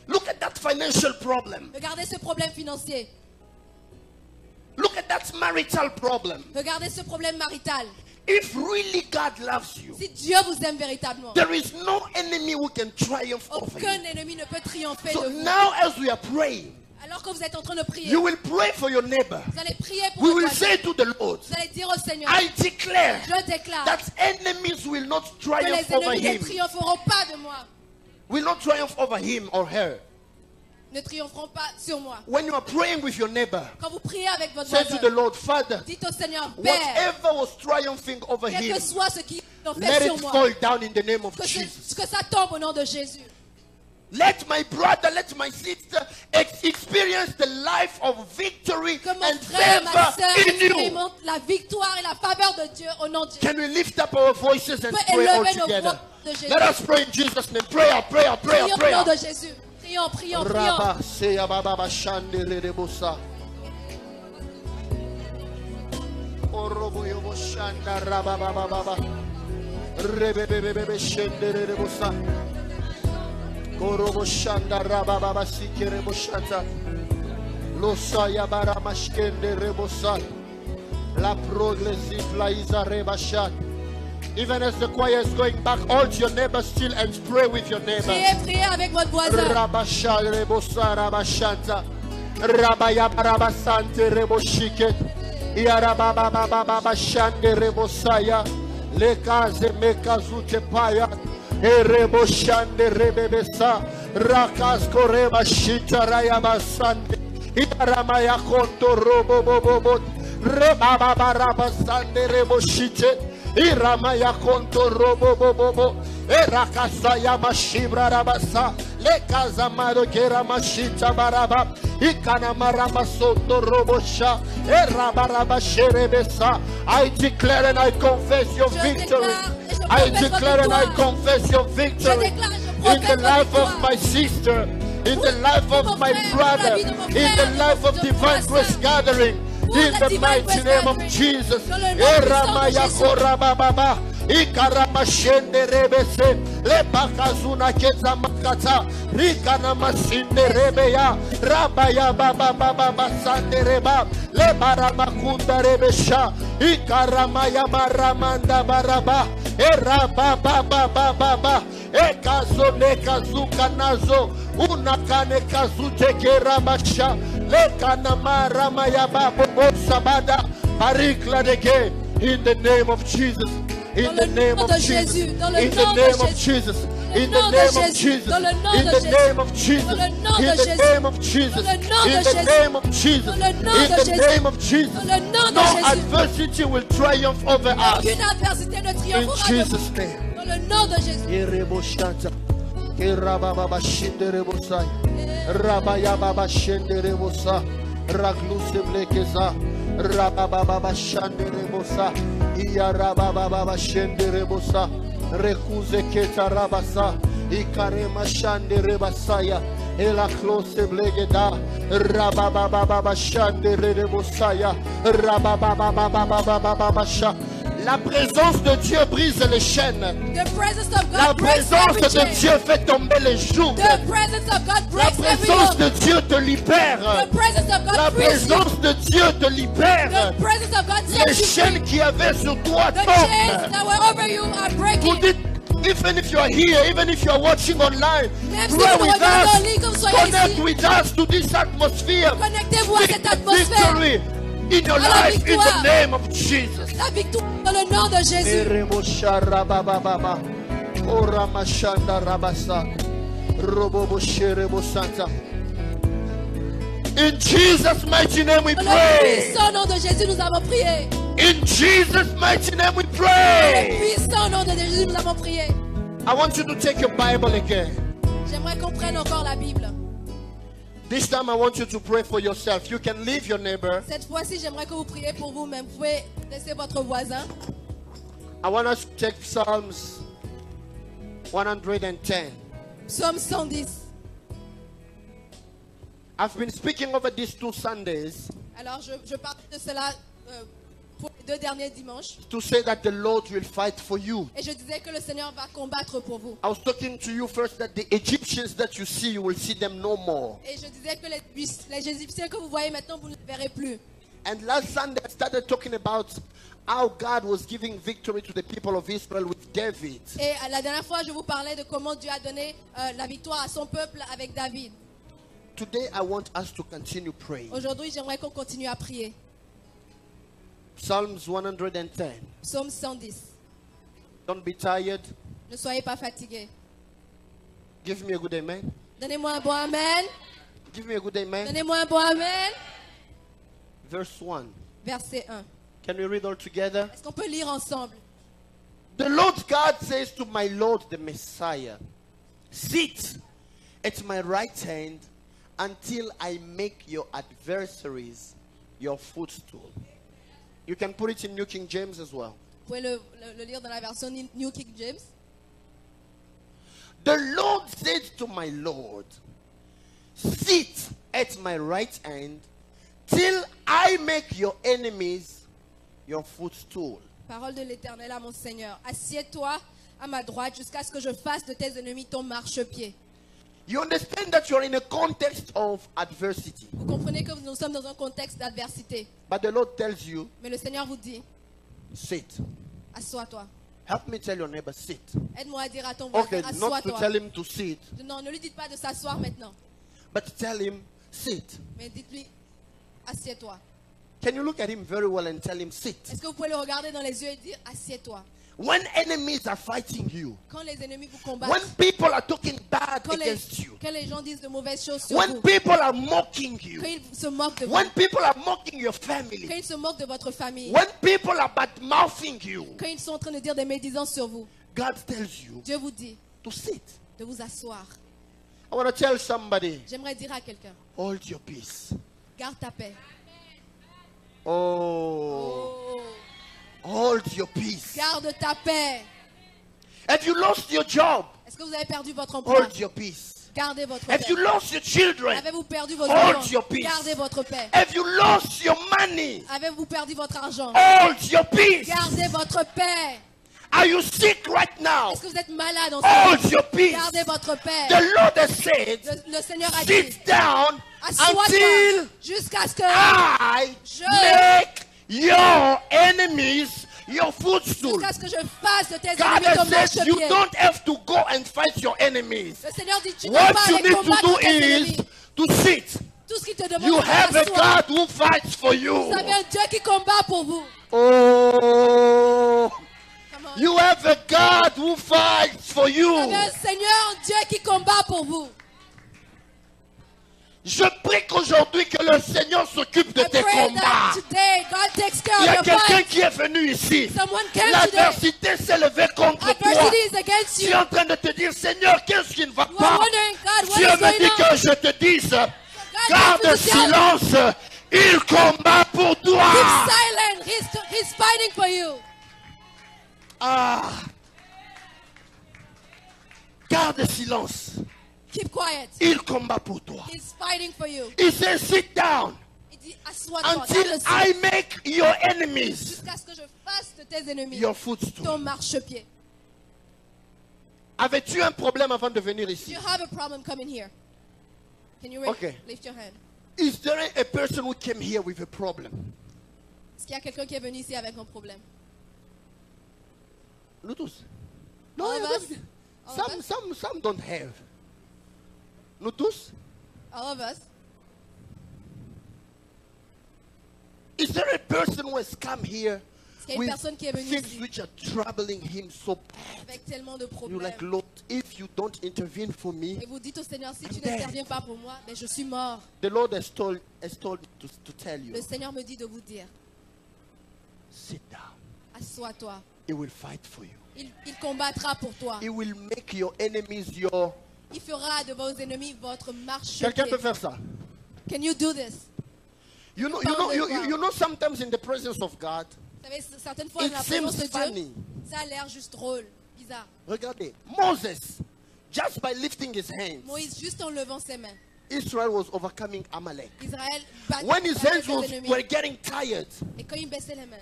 Look at that financial problem. Regardez ce problème financier. Look at that marital problem. Regardez ce problème marital. If really God loves you, Si Dieu vous aime véritablement, there is no enemy who can triumph over aucun you. ennemi ne peut triompher So de vous. now as we are praying, Alors que vous êtes en train de prier, you will pray for your neighbor. vous allez prier pour We votre will voisin. say to the Lord, Vous allez dire au Seigneur, I declare je déclare that enemies will not que triumph les over ennemis ne him. triompheront pas de moi. Will not triumph over him or her. Ne triompheront pas sur moi. When you are praying with your neighbor, Quand vous priez avec votre say to the voisin, Lord, Father, dites au Seigneur, Père, whatever was triumphing over quel him, que soit ce qui triomphait let sur it moi, fall down in the name of que Jesus. ça tombe au nom de Jésus. Let my brother, let my sister experience the life of victory Que mon and frère, ma favor soeur in you. expérimente la victoire et la faveur de Dieu au nom de Dieu. Can we lift up our voices and Peut pray all élever nos together? voix de Jésus. Let us pray in Jesus' name. Prayer, prayer, prayer, Prions au nom prayer. de Jésus. Prions, prions, prions. Rabba, seya baba ba shande rebosa. Orobo yobo shanda rabba baba baba. Rebe bebe bebe shende rebosa. Orobo shanda rabba baba sikere boshata. Losaya baramashkende rebosat. La progressive la isa rebashat. Even as the choir is going back, hold your neighbor still and pray with your neighbor. Priez avec votre voisin. Rabashal rebosa rabashanta. Rabaya barabasante reboshiket. Yarababa baba shande rebosaya. Lekaze mekazute paya. Ereboshande rebebesa. Rakas koreba shita rayabasande. Yaramaya konto robo bobo. Rebaba barabasande reboshite. Iramaya konto robo bobo. Erakasaya mashibra rabasa. Lekaza maro kera mashita baraba. Ikana maraba soto robosha. Erabaraba sherebesa. I declare and I confess your victory. I declare and I confess your victory in the life of my sister, in the life of my brother, in the life of Divine Grace Gathering, in the mighty name of Jesus. Eramaya korababa. Ikaramashende rebese. Lepakazuna keza makata. Rikana masinde rebeya. Rabaya baba baba sande reba. Lebaramakunda rebesha. Ikaramaya baramanda baraba. Eraba baba baba. Ekazo nekazuka nazo. Unakane kazute kerabasha. Lekana maramaya babo sabada. Parikla dege. In the name of Jesus. In the name of Jesus. In the name of Jesus. In the name of Jesus. In the name of Jesus. In the name of Jesus. In the name of Jesus. In the name of Jesus. No adversity will triumph over us. In Jesus' name. Dans le nom de Jésus. Ereboshanta. Kerababa shinderebosai. Rabaya baba shinderebosa. Ragluse blekeza. Rababa shanderebosa. Iya rababa shenderebosa. Rekuze keta rabasa. Ikarema shanderebasaya. Ela close blegeda. Rababa shanderebosaya. Rababa sha. La présence de Dieu brise les chaînes. La présence de Dieu fait tomber les jougs. La présence de Dieu te libère. La présence de Dieu te libère. Les chaînes qui avaient sur toi tombent. Vous dites, even if you are here, even if you are watching online, pray with us, connect with us to this atmosphere. Speak the victory in your life in the name of Jesus. La victoire dans le nom de Jésus. In Jesus' mighty name we Dans le pray. puissant nom de Jésus, nous avons prié. In Jesus' mighty name we Dans le pray. puissant nom de Jésus, nous avons prié. I want you to take your Bible again. J'aimerais qu'on prenne encore la Bible. This time I want you to pray for yourself. You can leave your neighbor. Cette fois-ci, j'aimerais que vous priez pour vous-même. Vous pouvez laisser votre voisin. I want us to take Psalms 110. Psaume 110. I've been speaking over these 2 Sundays Alors, je parle de cela pour les 2 derniers dimanches. to say that the Lord will fight for you. Et je disais que le Seigneur va combattre pour vous. I was talking to you first that the Egyptians that you see, you will see them no more. Et je disais que les Égyptiens que vous voyez maintenant, vous ne les verrez plus. And last Sunday I started talking about how God was giving victory to the people of Israel with David. Et la dernière fois, je vous parlais de comment Dieu a donné la victoire à son peuple avec David. Today I want us to continue praying. Aujourd'hui, j'aimerais qu'on continue à prier. Psalms 110. Psaume 110. Don't be tired. Ne soyez pas fatigués. Give me a good amen. Donnez-moi un bon amen. Give me a good amen. Donnez-moi un bon amen. Verse 1. Verset 1. Can we read all together? Est-ce qu'on peut lire ensemble? The Lord God says to my Lord the Messiah, sit at my right hand until I make your adversaries your footstool. You can put it in New King James as well. Vous pouvez le lire dans la version New King James. The Lord said to my Lord, sit at my right hand till I make your enemies your footstool. Parole de l'Éternel à mon Seigneur. Assieds-toi à ma droite jusqu'à ce que je fasse de tes ennemis ton marchepied. You understand that you're in a context of adversity. Vous comprenez que nous sommes dans un contexte d'adversité. But the Lord tells you, Mais le Seigneur vous dit, sit. assois-toi. Help me tell your neighbor, sit. Aide-moi à dire à ton voisin, Okay, not to assois-toi. tell him to sit, Non, ne lui dites pas de s'asseoir maintenant. but tell him, sit. Mais dites-lui, assieds-toi. Can you look at him very well and tell him, sit? Est-ce que vous pouvez le regarder dans les yeux et dire, assieds-toi? When enemies are fighting you, Quand les ennemis vous combattent, when people are talking bad quand against you, les gens disent de mauvaises choses sur when vous, people are mocking you, quand ils se moquent de vous, when people are mocking your quand family, ils se moquent de votre famille, when people are bad-mouthing you, quand ils sont en train de dire des médisances sur vous, God tells you Dieu vous dit to sit. de vous asseoir. I want to tell somebody, J'aimerais dire à quelqu'un, hold your peace. garde ta paix. Oh, hold your peace. Garde ta paix. Have you lost your job? Est-ce que vous avez perdu votre emploi? Hold your peace. Gardez votre paix. Have you lost your children? Avez-vous perdu vos Hold enfants? your peace. Gardez votre paix. Have you lost your money? Avez-vous perdu votre argent? Hold your peace. Gardez votre paix. Are you sick right now? Est-ce que vous êtes malade en ce moment? Hold your peace. Gardez votre paix. The Lord has said, Le Seigneur a dit, sit down assois-toi until jusqu'à ce que I je make your enemies your footstool. jusqu'à ce que je fasse de tes God ennemis ton has said you marchepied. don't have to go and fight your enemies. Le Seigneur dit, tu n'as What pas à you aller need to combattre do tes ennemis. is to sit. Tout ce qu'il te demande, You c'est have a d'asseoir. God who fights for you. Vous avez un Dieu qui combat pour vous. Oh, Come on. you have a God who fights for Vous you. avez un Seigneur, un Dieu qui combat pour vous. Je prie qu'aujourd'hui que le Seigneur s'occupe de I tes pray combats. that today God takes care Il y of a your quelqu'un fight. qui est venu ici. Someone came today. L'adversité s'est levée contre toi. Adversity is against Tu you. es en train de te dire, Seigneur, qu'est-ce qui ne va You are pas? wondering, God, what Dieu is me going dit on? que je te dise, God garde wants you to tell you. silence. Il combat pour toi. Keep silent. He's fighting for you. Ah. Garde silence. Keep quiet. Il combat pour toi. He's fighting for you. Il dit, sit down Il dit, assois-toi. until Garde-le I make your enemies jusqu'à ce que je fasse de tes ennemis your footstool. ton marchepied. Avais-tu un problème avant de venir Do ici? you have a problem coming here? Can you Okay. lift your hand? Is there a person who came here with a problem? Est-ce qu'il y a quelqu'un qui est venu ici avec un problème? Nous tous. Non, All il y of a us? pas- All of us? some don't have. Nous tous. All of us? Is there a person who has come here Est-ce qu'il y a une with personne qui est venue things ici which are troubling him so bad? avec tellement de You're problèmes? like, Lord, if you don't intervene for me, Et vous dites au Seigneur, si tu I'm dead. n'interviens pas pour moi, ben je suis mort. the Lord has told me to tell you, Le Seigneur me dit de vous dire, sit down. assois-toi. He will fight for you. Il combattra pour toi. He will make your enemies your... Il fera de vos ennemis votre Quelqu'un peut marchepied. faire ça? Can you do this? You know, sometimes in the presence of God, Vous savez, certaines fois, it dans la présence seems de Dieu, funny. ça a l'air juste drôle, bizarre. Regardez, Moses, just by lifting his hands, Moïse, juste en levant ses mains, Israel was overcoming Amalek. Israël When his battait hands ses ennemis. were getting tired, Et quand il baissait les mains,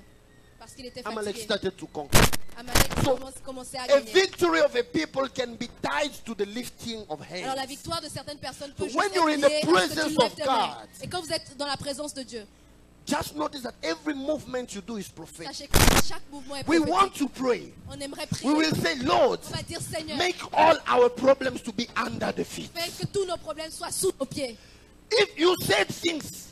parce qu'il était Amalek fatigué, started to conquer. Amalek So, commençait à A gagner. victory of a people can be tied to the lifting of Alors la hands. victoire de certaines personnes peut So when juste you're être in the liée à ce que tu presence lèves of tes mains. God, Et quand vous êtes dans la présence de Dieu, Just notice that every movement you do is prophetic. sachez que chaque mouvement est We prophétique. want to pray. On aimerait We prier. will say, Lord, On va dire, Seigneur, make all our problems to be under the feet. fais que tous nos problèmes soient sous nos pieds. If you said things,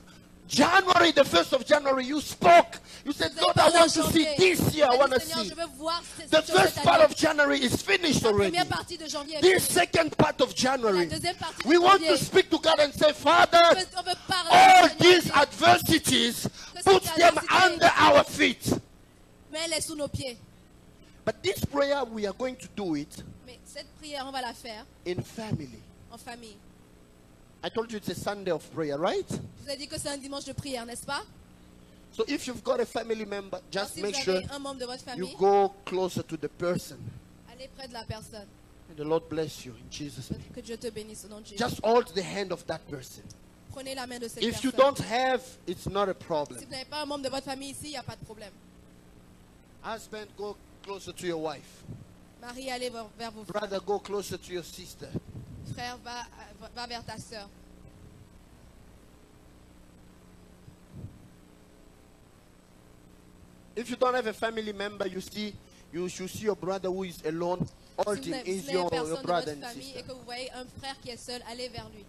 January, the 1st of January, you spoke. You said, Vous avez Lord, I parlé en want to see janvier. this year. I Vous avez want dit, to Seigneur, see. je veux voir The cette chose first cette part année. of January is finished La already. première partie de janvier est This finie. second part of January, La deuxième partie de we want to janvier. speak to God and say, Father, On veut parler all au Seigneur, these dire, adversities, put them under our feet. mets-les sous nos pieds. But this prayer, we are going to do it Mais cette prière, on va la faire in family. en famille. I told you it's a Sunday of prayer, right? Je vous ai dit que c'est un dimanche de prière, n'est-ce pas? So if you've got a family member, Alors, just si make vous sure avez un membre de votre you famille, go closer to the person. allez près de la personne. And the Lord bless you in Jesus' name. Que Dieu te bénisse au nom de Jésus. Just hold the hand of that person. Prenez la main de cette If you personne. don't have, it's not a problem. Si vous n'avez pas un membre de votre famille ici, il n'y a pas de problème. Husband, go closer to your wife. Marie, allez vers vos frères. Brother, go closer to your sister. frère, va vers ta sœur. If you don't have a family member, you should see your brother who is alone. Hold Si him. vous Is n'avez your personne de brother votre and famille et sister. que vous voyez un frère qui est seul, allez vers lui.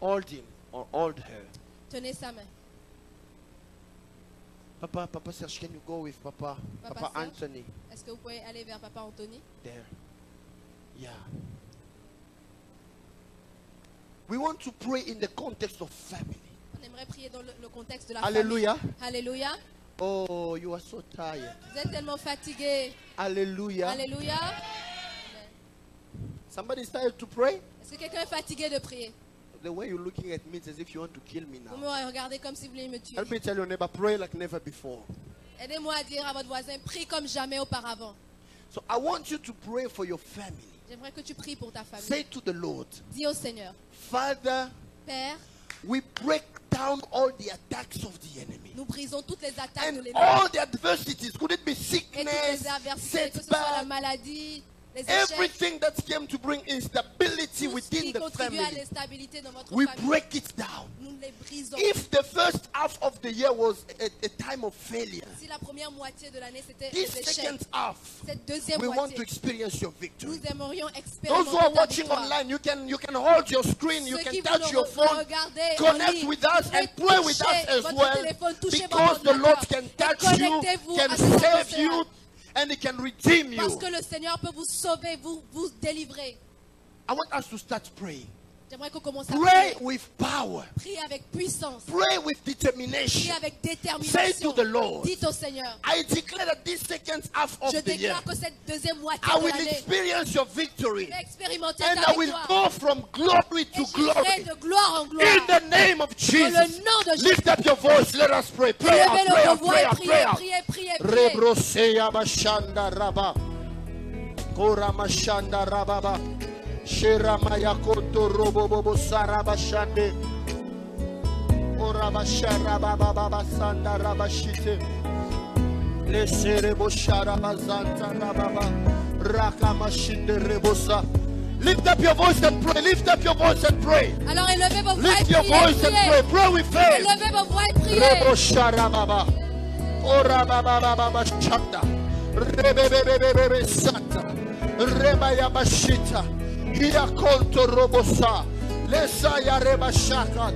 Hold him or hold her. Tenez sa main. Papa Serge, can you go with Papa Papa Serge? Anthony? Est-ce que vous pouvez aller vers Papa Anthony? There. Yeah. We want to pray in the context of family. On aimerait prier dans le contexte de la Alléluia. famille. Alléluia. Oh, you are so tired. Vous êtes tellement fatigué. Alléluia. Alléluia. Somebody is tired to pray? Est-ce que quelqu'un est fatigué de prier? The way you're looking at me is as if you want to kill me Vous now. me regardez comme si vous vouliez me tuer. Help me tell your neighbor, pray like never before. Aidez-moi à dire à votre voisin, prie comme jamais auparavant. So I want you to pray for your family. J'aimerais que tu pries pour ta famille. Say to the Lord, Dis au Seigneur, Father, Père, we break down all the attacks of the enemy. nous brisons toutes les attaques de And l'ennemi. all the adversities, could it be Et toutes sickness, les adversités, que ce soit la setback, maladie, les échecs, everything that came to bring instability tout ce within qui the contribue à family, l'instabilité dans votre we famille, break it down. nous les brisons. If the first half of the year was a time of failure, Si la première moitié de l'année c'était this des échecs, second half, cette deuxième we want moitié, to experience your nous victory. aimerions Those expérimenter who are ta watching victoire. online, you can hold your screen, you Ceux can qui touch vous your phone, regardez en connect ligne, with us vous pouvez and pray with us toucher as votre well, téléphone, touchez because votre the Lord ordinateur can et touch you, connectez-vous à can cette save atmosphère. you, and He can redeem you. Parce que le Seigneur peut vous sauver, vous délivrer. I want us to start praying. J'aimerais qu'on commence à Pray prier. with power. Priez avec puissance. Pray with Priez determination. avec Say détermination. to the Lord, Dites au Seigneur, I declare that this second half of je the year, déclare que cette deuxième moitié I de will l'année, experience your victory. je vais expérimenter And ta I will victoire. go from glory Et to j'irai glory. de gloire en gloire. In the name of Dans Jesus. le nom de Jésus. Lift up your voice. Let us pray. Pray out, Levez pray le out, voix pray et out, priez, pray out. priez, priez, priez. Rebroseya bashanda raba. Kora mashanda rababa. Shera maya konto robo bobo saraba shande. Ora bashara baba baba sanda raba shite. Lesere boshara bazanta rababa. Raka mashinde rebosa. Lift up your voice and pray. Lift up your voice and pray. Alors élevez vos voix et Lift your priez, voice and pray. priez. Pray with faith. Élevez vos voix et priez. Rebo sharababa. Ora baba baba shata. Rebebebebebe sata. Reba ya bashita. Ia konto robosa. Lesa ya reba shaka.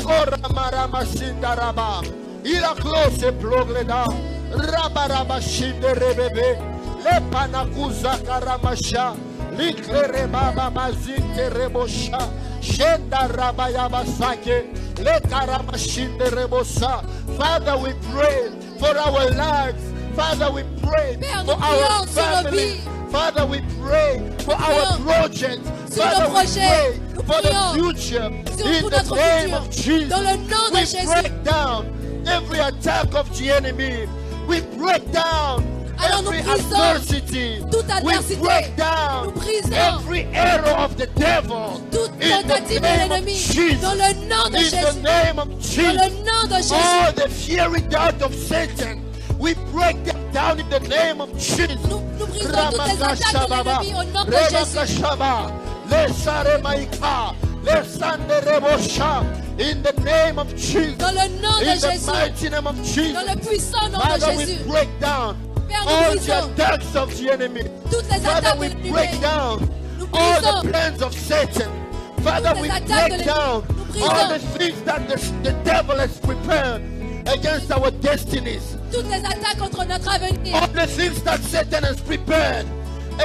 Ora marama sindaraba. Ila close plogleda. Raba raba shinde rebebe. Le panakuza karamasha. Liklere baba mazinte rebosha. Shenda raba ya basake. Le karamashinde rebosa. Father, we pray for our lives. Father, we pray Père, for nous our prions sur nos family. vies. Father, we pray for our project. sur Father, nos we projets. pray Nous for the prions future. sur In tout the notre name futur. of Jesus, Dans le nom de we Jésus. break down every attack of the enemy. We break down Alors nous every brisons adversity. toute We adversité. break down Nous brisons every error of the devil. toute In the tentative de name of l'ennemi. Jesus. Dans le nom de In the Jésus. name of Dans Jesus. le nom de Jésus. All the fiery dart of Satan, we break them down in the name of Jesus. Nous brisons toutes les attaques de l'ennemi au nom de Jésus. Ramakashaba, Lesare Maika, Lesande Rebosha, in the name of Jesus. Dans le nom de In the Jésus. mighty name of Jesus. Dans le puissant nom de Father, we Jésus. break down Père, nous all the brisons attacks of the enemy. toutes les Father, attaques we de l'ennemi. break down Nous all brisons the plans of Satan. Father, toutes we les attaques de break l'ennemi. down Nous brisons all the things that the devil has prepared against our destinies. toutes les attaques contre notre avenir. All the things that Satan has prepared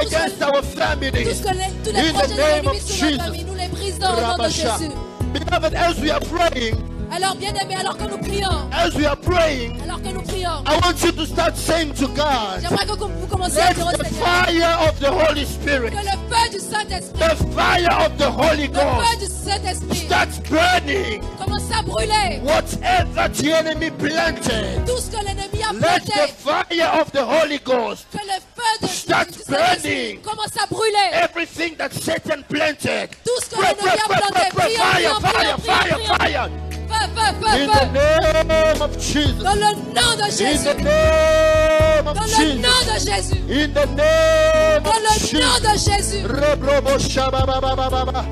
against our families. Tous les In the projets de name l'ennemi of sur notre Jesus. famille, nous les brisons au nom de Rabasha. Jésus. Beloved, as we are praying, Alors bien aimé, alors que nous prions, as we are praying, alors que nous prions, I want you to start saying to God, j'aimerais que vous commenciez à let dire au the Seigneur fire of the Holy Spirit, que le feu du Saint-Esprit, the fire of the Holy le feu Ghost, du Saint-Esprit starts burning commence à brûler whatever the enemy planted. tout ce que l'ennemi a Let planté, the fire of the Holy Ghost que le feu start du Saint-Esprit burning commence à brûler everything that Satan planted. tout ce que Pray, l'ennemi a pray, planté. pray, pray, Prions, fire, prions, fire, prions, fire, prions. fire. Feu, feu, feu, In feu. the name of Jesus. Dans le nom de In Jésus. the name name of Dans le Jesus. nom de Jésus. In the name Dans of le Jesus. nom de Jésus. Rebrobo shabababababa.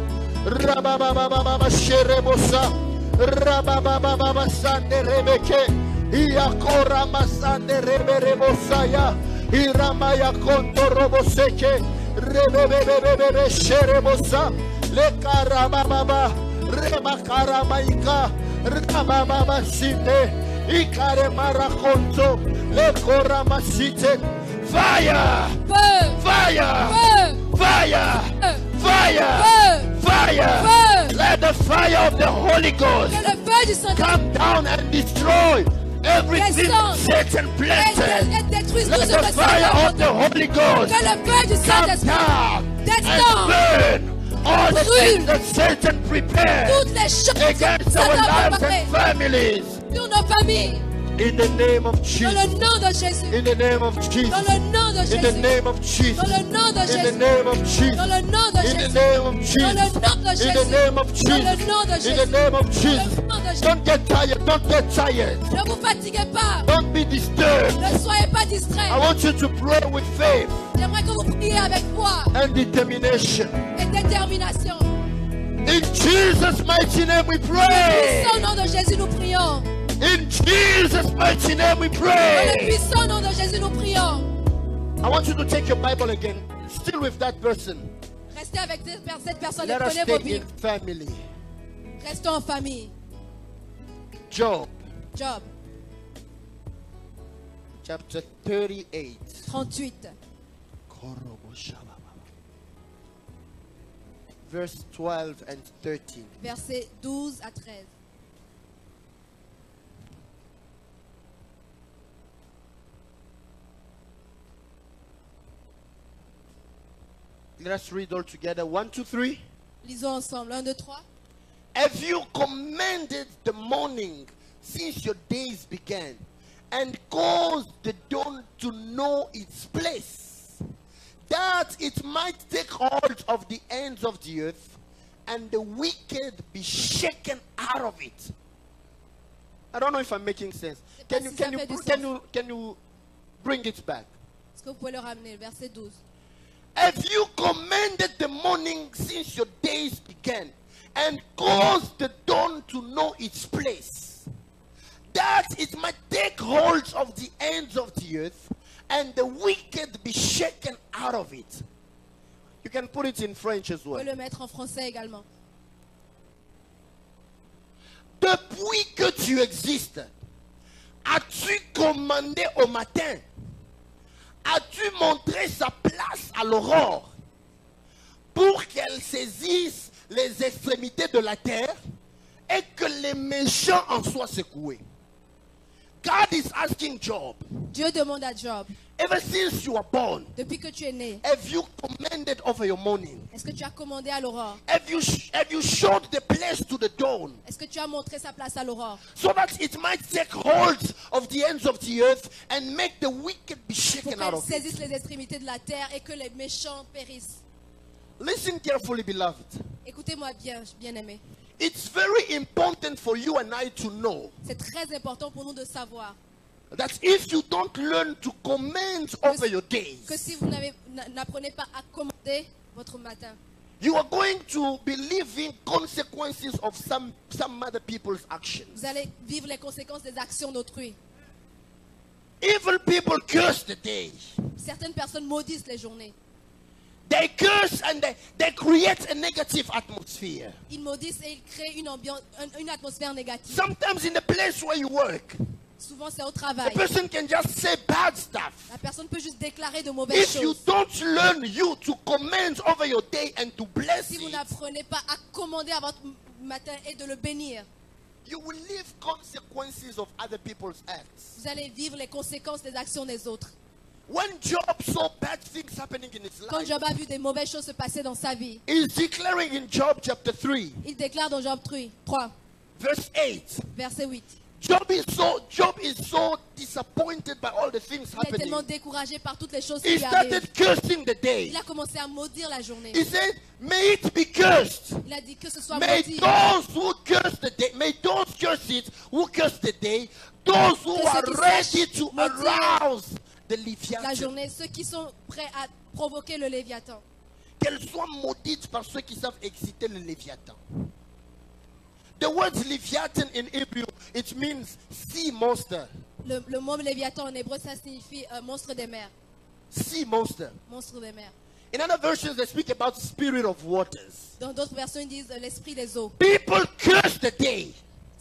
Rabababababa sherebosa. Rabababababa sande rebeke. Iakora masande reberebosaya. Iramaya konto roboseke. Rebebebebebe sherebosa. Le karabababa. Rebakaramaika. Rabababa site. Ikare marakonto. Le koramasite. Fire! Feu. Fire! Feu. Fire! Feu. Fire! Feu. Fire! Feu. Let the fire of the Holy Ghost Que le feu du Saint-Esprit come down and destroy everything Descend. Satan planted. et détruise tout Let ce the que fire Satan of the Holy Ghost Que le feu du come Saint-Esprit down descend. and burn all the Brûle. things that Satan prepared toutes les choses que against our Satan a lives préparées and families. sur nos familles. In the name of Dans Jesus. le nom de Jésus. In the name of Jesus. Dans le nom de In the Jésus. name of Jesus. Dans le nom de In the Jésus. name of Jesus. Dans le nom de In the Jésus. name of Dans Jesus. le nom de In the Jésus. name of Dans Jesus. le nom de In the Jésus. name of Dans Jesus. le nom de Jésus. Don't get tired. Don't get tired. Ne vous fatiguez pas. Don't be disturbed. Ne soyez pas distraits. I want you to pray with faith J'aimerais que vous priez avec foi and determination. et détermination. In Jesus' mighty name we pray. Au nom de Jésus, nous prions. In Jesus' mighty name we Dans le pray. puissant nom de Jésus, nous prions. I want you to take your Bible again. Still with that person. Restez avec cette personne et Let us prenez vos stay in Bibles. family. Restons en famille. Job Job chapter 38. 38, Verse 12 and 13. versets 12 à 13. Let us read all together. 1, 2, 3. Lisons ensemble. 1, 2, 3. Have you commanded the morning since your days began, and caused the dawn to know its place, that it might take hold of the ends of the earth, and the wicked be shaken out of it? I don't know if I'm making sense. Can you bring it back? Est-ce que vous pouvez le ramener? Verset 12. Have you commanded the morning since your days began, and caused the dawn to know its place, that it might take hold of the ends of the earth, and the wicked be shaken out of it? You can put it in French as Vous well. pouvez le mettre en français également. Depuis que tu existes, as-tu commandé au matin? As-tu montré sa place à l'aurore pour qu'elle saisisse les extrémités de la terre et que les méchants en soient secoués? God is asking Job, Dieu demande à Job, ever since you were born, depuis que tu es né, have you commanded over your morning? est-ce que tu as commandé à l'aurore? Have you showed the place to the dawn Est-ce que tu as montré sa place à l'aurore? so that it might take hold of the ends of the earth and make the wicked be Pour shaken out qu'elle of it? saisisse les extrémités de la terre et que les méchants périssent. Listen carefully, beloved. Écoutez-moi bien, bien-aimés. It's very important for you and I to know C'est très important pour nous de savoir that if you don't learn to command over your days, que si vous n'apprenez pas à commander votre matin, you are going to be living consequences of some other people's actions. vous allez vivre les conséquences des actions d'autrui. Evil people curse the day. Certaines personnes maudissent les journées. They curse and they create a negative atmosphere. Ils maudissent et ils créent une ambiance, une atmosphère négative. Sometimes in the place where you work, Souvent c'est au a travail. person can just say bad stuff. La personne peut juste déclarer de mauvaises If you choses. don't learn you to command over your day and to bless Si vous it, n'apprenez pas à commander à votre matin et de le bénir, you will live consequences of other people's acts. vous allez vivre les conséquences des actions des autres. When Job saw bad things happening in his Quand life, Job a vu des mauvaises choses se passer dans sa vie, he's declaring in Job chapter 3, il déclare dans Job 3, verse 8. verset 8. Job is so disappointed by all the things Il est tellement happening. découragé par toutes les choses He qui lui arrivent. started cursing the day. Il a commencé à maudire la journée. He said, may it be cursed. Il a dit que ce soit May maudit. those who curse the day, may those curse it who curse the day, those who Que ceux are qui ready sachent to maudire. arouse de la Léviathan. journée, ceux qui sont prêts à provoquer le Léviathan. Qu'elle soit maudite par ceux qui savent exciter le Léviathan. The word Leviathan in Hebrew, it means sea monster. Le mot Léviathan en hébreu, ça signifie monstre des mers. Sea monster. Monstre des mers. In other versions, they speak about spirit of waters. Dans d'autres versions, ils disent l'esprit des eaux. People curse the day.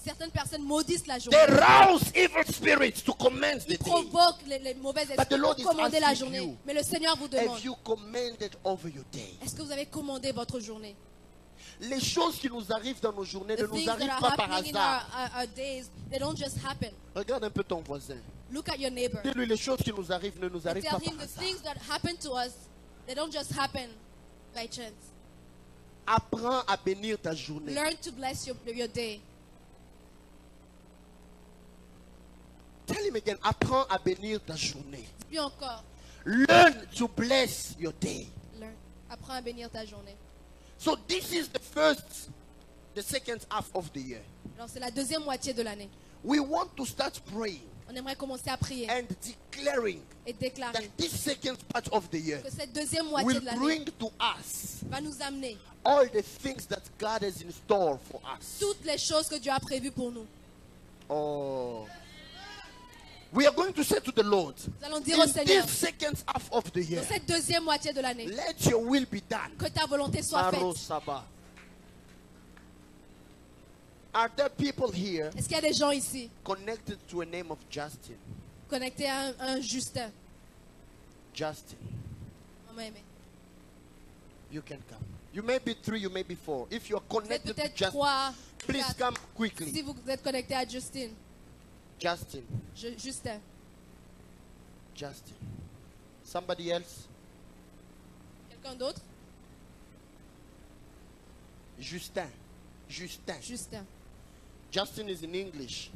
Certaines personnes maudissent la journée. They rouse evil spirits to commence the Ils day. provoquent les mauvais But the esprits Lord pour is commander la asking journée. you, Mais le Seigneur vous demande, have you commanded over your day? est-ce que vous avez commandé votre journée? Les choses qui nous arrivent dans nos journées ne The nous things that arrivent are pas par happening in hasard. our days, they don't just happen. Regarde un peu ton voisin. Look at your neighbor. Dis-lui, les choses qui nous arrivent ne nous And arrivent tell pas par him the hasard. things that happen to us, they don't just happen by chance. Apprends à bénir ta journée. Learn to bless your day. Tell him again, apprends à bénir ta journée. Puis encore, Learn to bless your day. learn. Apprends à bénir ta journée. So this is the second half of the year. Alors c'est la deuxième moitié de l'année. We want to start praying On aimerait commencer à prier and declaring et that déclarer this second part of the year que cette deuxième moitié will de l'année bring to us va nous amener all the things that God has in store for us. toutes les choses que Dieu a prévues pour nous. Oh. We are going to say to the Lord, Nous allons dire in au Seigneur, this second half of the year, dans cette deuxième moitié de l'année, let your will be done. que ta volonté soit Maro faite. Saba. Are there people here Est-ce qu'il y a des gens ici connected to a name of Justin? connectés à un Justin? Justin, On m'a aimé. you can come. You may be 3, you may be 4. If you are Vous êtes connected to peut-être Justin, 3, please 4. come Si quickly. vous êtes connecté à Justin, Justin, Justin. Justin. Somebody else? Quelqu'un d'autre? Justin. Justin. Justin. Justin is in English.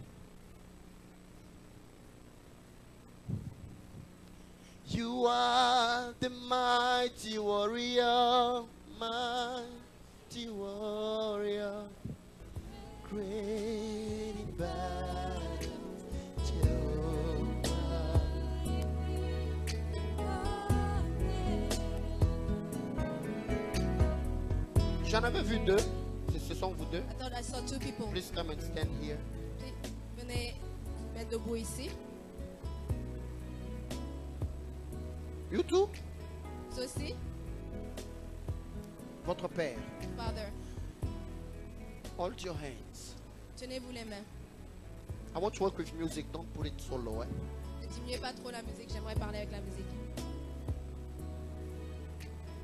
You are the mighty warrior, mighty warrior, great in battle, Jehovah. J'en avais vu 2. Ce sont vous deux. I thought I saw 2 people. Please come and stand here. Venez mettre debout ici. You too? Ceci, Votre père. Father, Hold your hands. tenez-vous les mains. I want to work with music. Don't put it so low. Ne diminuez pas trop la musique, j'aimerais parler avec la musique.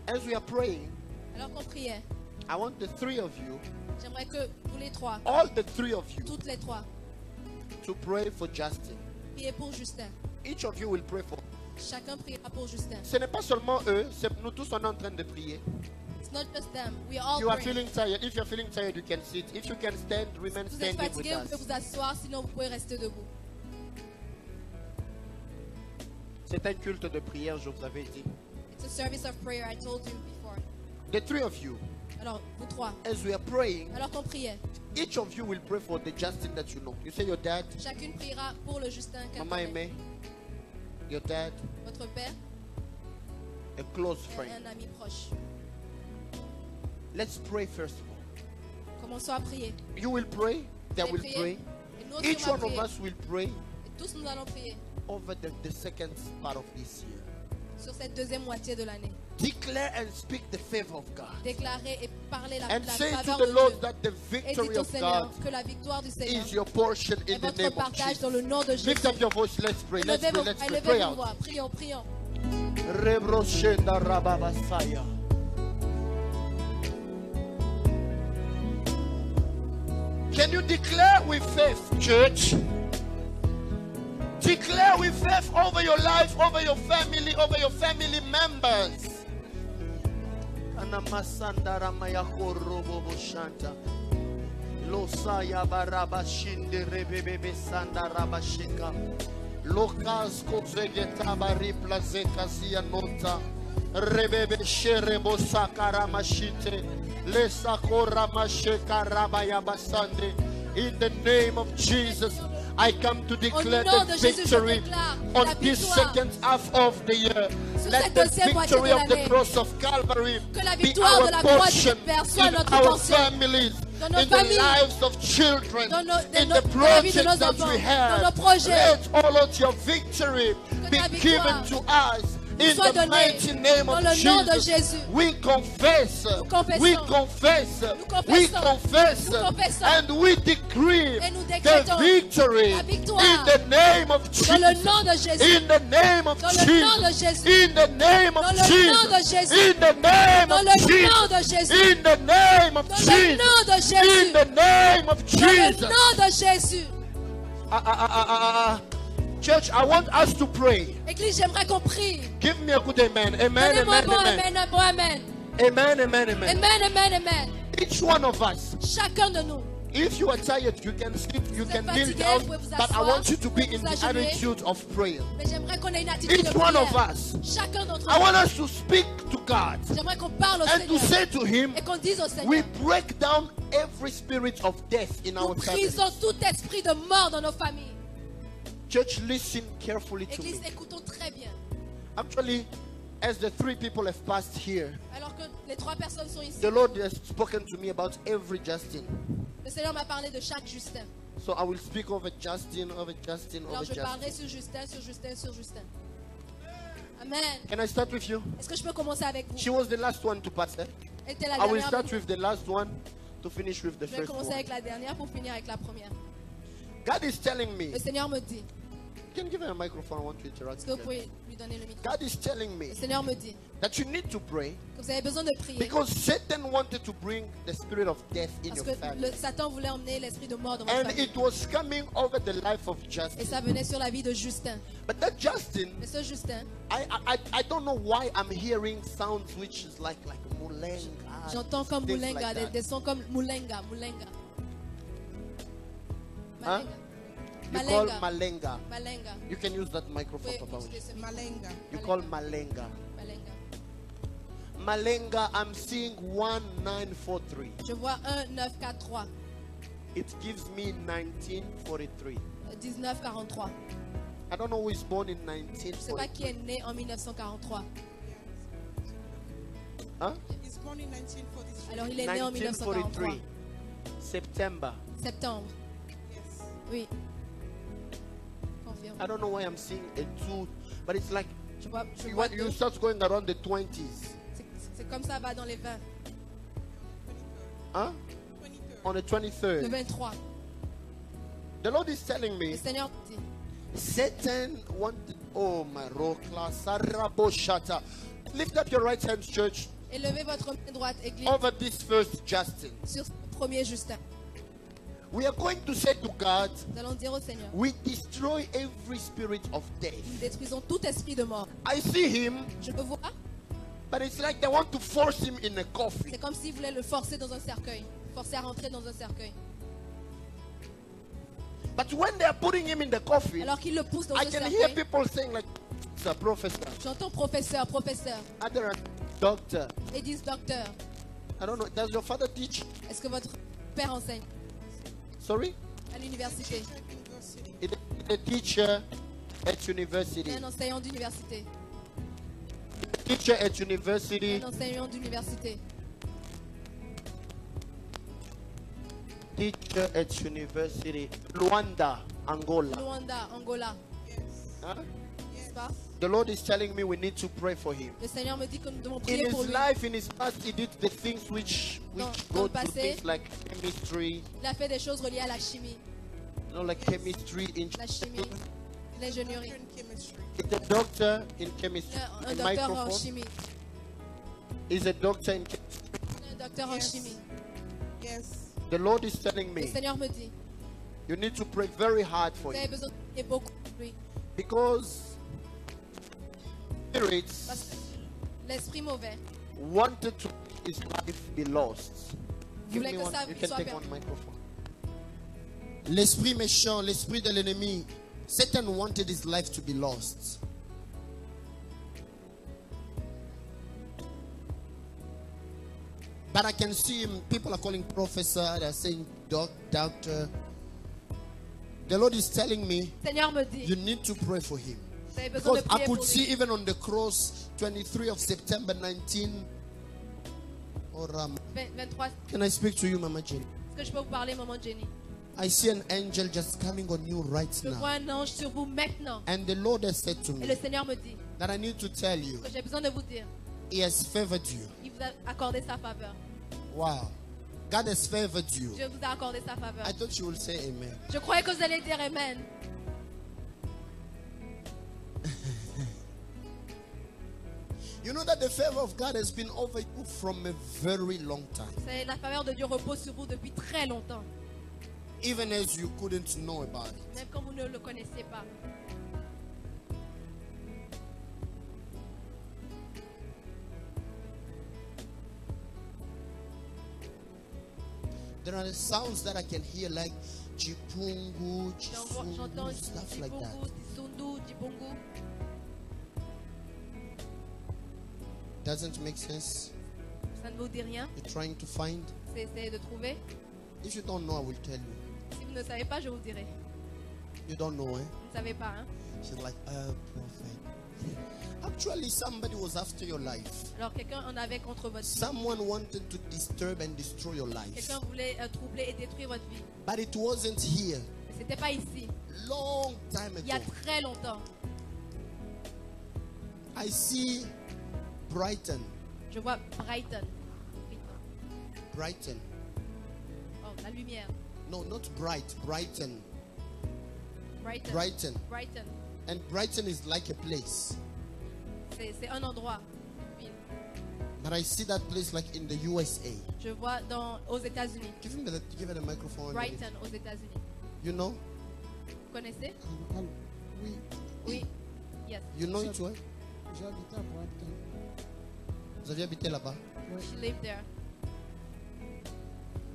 As we are praying, Alors qu'on priait, I want the 3 of you, j'aimerais que vous les 3, all the 3 of you, toutes les 3, to pray for Justin. priez pour Justin. Each of you will pray for. Chacun priera pour Justin. Ce n'est pas seulement eux, c'est nous tous on est en train de prier. It's not just them. We are all You are praying. feeling tired. If you are feeling tired, you can sit. If you can stand, remain Vous êtes standing with fatigué, vous pouvez us. vous asseoir, sinon vous pouvez rester debout. C'est un culte de prière, je vous avais dit. It's a service of prayer, I told you before. The 3 of you, Alors, vous 3, as we are praying, alors qu'on priait, each of you will pray for the Justin that you know. You say your dad, chacune priera pour le Justin qu'elle Mama connaît. Aimé, your dad, Votre père a close et friend. un ami proche. Let's pray first of all. Commençons à prier. You will pray, they Allez will prier. pray. Et nous Each aussi, on one va of prier. us will pray Et tous nous allons prier over the second part of this year. sur cette deuxième moitié de l'année. Declare and speak the favor of God. Déclarer et parler la And say to faveur the de Lord Dieu. that the Et victory dites au of Seigneur God que la victoire du Seigneur is your portion est in the votre name of partage dans Jesus. le nom de Jésus. Lift up your voice, let's pray, let's Élevez pray, vos, let's pray. élevez Pray vos out. voix. Prions, prions. Rebroshenda rababasaya. Can you declare with faith, church? Declare with faith over your life, over your family members. Anamasanda ramaya korobo boshanta. Losaya baraba shinde rebebe sanda rabashika. Lokas kozegeta baripla zekazia nota. Rebebe sherebo sakara mashite. Lesakora masheka rabaya basande. In the name of Jesus, I come to declare nom the de Jésus, je victory déclare on la this victoire. second half of the year. Sur Let cette the deuxième moitié victory de of the l'année. cross of Calvary Que la be victoire our de la croix portion du Père soit in notre our portion. families, Dans nos in the familles. lives of children, Dans in nos- the dans la vie de projects nos that enfants, we have. dans nos projets. Let all of your victory Que be ta given victoire to us. In soit the donnée mighty name dans of le nom de Jesus, Jésus. we confess, confessons. we confess, Nous we confessons. confess, Nous confessons. and we decree Et nous the décrétons victory la victoire. in the name of Dans le Jesus. nom de Jésus. In the name of Dans le nom de Jesus. Jésus. In the name Dans of le nom de Jesus. Jésus. In the name Dans of le Jesus. nom de Jésus. In the name of Dans le Jesus. nom de Jésus. In the name of Dans le Jesus. nom de Jésus. Church, I want us to pray. Église, j'aimerais qu'on prie. Give me a good amen. Amen, Donnez-moi un amen, bon amen. amen, un bon amen. Amen, amen, amen. Amen, amen, amen. Each one of us. Chacun de nous. If you are tired, you can sleep, you Vous can êtes kneel fatigué, down, vous pouvez vous but I asseoir, want you to be vous in pouvez the vous agenouiller. attitude of prayer. Mais j'aimerais qu'on ait une attitude Each de one of prière. us. Chacun d'entre I want nous. us to speak to God J'aimerais qu'on parle au and to Seigneur. say to Him, Et qu'on dise au we Seigneur. break down every spirit of death in Nous our family. brisons tout esprit de mort dans nos familles. Church, listen carefully to me. Église, écoutons très bien. Actually, as the three people have passed here, Alors que les trois personnes sont ici, the Lord has spoken to me about every Justin. le Seigneur m'a parlé de chaque Justin. So I will speak over Justin, over Justin, Alors over je parlerai Justin. sur Justin, sur Justin, sur Justin. Amen. Can I start with you? Est-ce que je peux commencer avec vous? She was the last one to pass. Elle était la I will dernière. start with the last one to finish with the Je vais first commencer one. avec la dernière pour finir avec la première. God is telling me. Le Seigneur me dit, You can give her a microphone. I want to interact est-ce que vous with her. pouvez lui donner le micro? God is telling me Le Seigneur me dit that you need to pray que vous avez besoin de prier. because Satan wanted to bring the spirit of death in Parce your que family. Satan voulait emmener l'esprit de mort dans votre And famille. it was coming over the life of Et Justin. ça venait sur la vie de Justin. But that Justin, Mais ce Justin, I don't know why I'm hearing sounds which is like mulenga. j'entends comme things Moulenga, like that. des sons comme Moulenga, Moulenga. Huh? Malenga. You call malenga. Malenga. You can use that Vous microphone, pouvez Papa. utiliser ce micro. Malenga. You call malenga. Malenga. Malenga, I'm seeing 1943. Je vois 1943, It gives me 1943. 1943. I don't know who is born in Je ne sais pas qui 1943. est né en 1943. Huh? He's born in 1943. Alors il est né en 1943. 1943. September. Septembre. Yes. Oui. Confirme. I don't know why I'm seeing a 2, but it's like Je vois when you deux. start going around the 20s. C'est comme ça va dans les 20. Huh? 23rd. On the Le 23rd. 23. The Lord is telling Le me Seigneur dit, Satan wanted. Oh my rokla saraboshata. Lift up your right hand, church, élevez votre main droite, église, over this first Justin. sur ce premier Justin. We are going to say to God, Nous allons dire au Seigneur, we destroy every spirit of death. nous détruisons tout esprit de mort. I see him, Je le vois, but it's like they want to force him in a coffin. c'est comme s'ils voulaient le forcer dans un cercueil. Forcer à rentrer dans un cercueil. But when they are putting him in the coffin, Alors qu'ils le poussent dans I un can hear cercueil, people saying like, it's a professor, j'entends professeur, professeur. other doctor. Ils disent docteur. I don't know. Does your father teach? Est-ce que votre père enseigne Sorry? à l'université? University. Is a teacher at university. Un enseignant d'université. Teacher at university. Un enseignant d'université. Teacher at university. Luanda, Angola. Luanda, Angola. Yes. Huh? N'est-ce pas? The Lord is telling me we need to pray for him. Le Seigneur me dit que nous devons In prier pour his lui. life, in his past, he did the things which Dans go le to passé, things like chemistry, Il a fait des choses reliées à la chimie, like chemistry, la chimie, l'ingénierie. In chemistry. He's a doctor in chemistry. Un In docteur en microphone. chimie. He's a doctor in chemistry. Un docteur en Yes. chimie. Yes. The Lord is telling Le me Seigneur me dit, you need to pray very hard for vous him avez besoin de prier beaucoup pour lui. because spirits Parce que l'esprit mauvais wanted to make his life be lost. Give voulait me que one. sa You vie can soit take perdue. one microphone. L'esprit méchant, l'esprit de l'ennemi, Satan wanted his life to be lost. But I can see him, people are calling professor, they're saying doctor. The Lord is telling me Le Seigneur me dit, you need to pray for him. vous avez besoin de Because I prier could pour see lui. even on the cross, 23 of September 19. Oh, Ram. 23. Can I speak to you, Mama Jenny? Est-ce que je peux vous parler, maman Jenny? I see an angel just coming on you right Je vois now. un ange sur vous maintenant. And the Lord has said to Et me le Seigneur me dit that I need to tell you, que j'ai besoin de vous dire, he has favored you. il vous a accordé sa faveur. Wow. God has favored you. Dieu vous a accordé sa faveur. I thought you would say amen. Je croyais que vous allez dire Amen. You know that the favor of God has been over you from a very long time. C'est la faveur de Dieu repose sur vous depuis très longtemps. Even as you couldn't know about it. Même quand vous ne le connaissiez pas. There are sounds that I can hear like chipungu, J'entends chisungu, stuff like that. Dibungu, Disundu, Dibungu. Doesn't make sense. Ça ne vous dit rien. You're trying to find. C'est essayer de trouver. If you don't know, I will tell you. Si vous ne savez pas, je vous dirai. You don't know, eh? Vous ne savez pas, hein? She's like, prophet. Actually, somebody was after your life. Alors quelqu'un en avait contre votre vie. Someone wanted to disturb and destroy your life. Quelqu'un voulait troubler et détruire votre vie. But it wasn't here. Mais c'était pas ici. Long time Il y a ago. très longtemps. I see Brighton. Je vois Brighton. Brighton. Oh, la lumière. No, not bright. Brighton. Brighton. Brighton. Brighton. And Brighton is like a place. C'est un endroit. Ville. But I see that place like in the USA. Je vois aux États-Unis. Give her the microphone. Brighton, aux États-Unis. You know? Vous connaissez? Oui, Oui. Yes. You know it well? j'habite à Brighton. Vous avez habité là-bas? She lived there.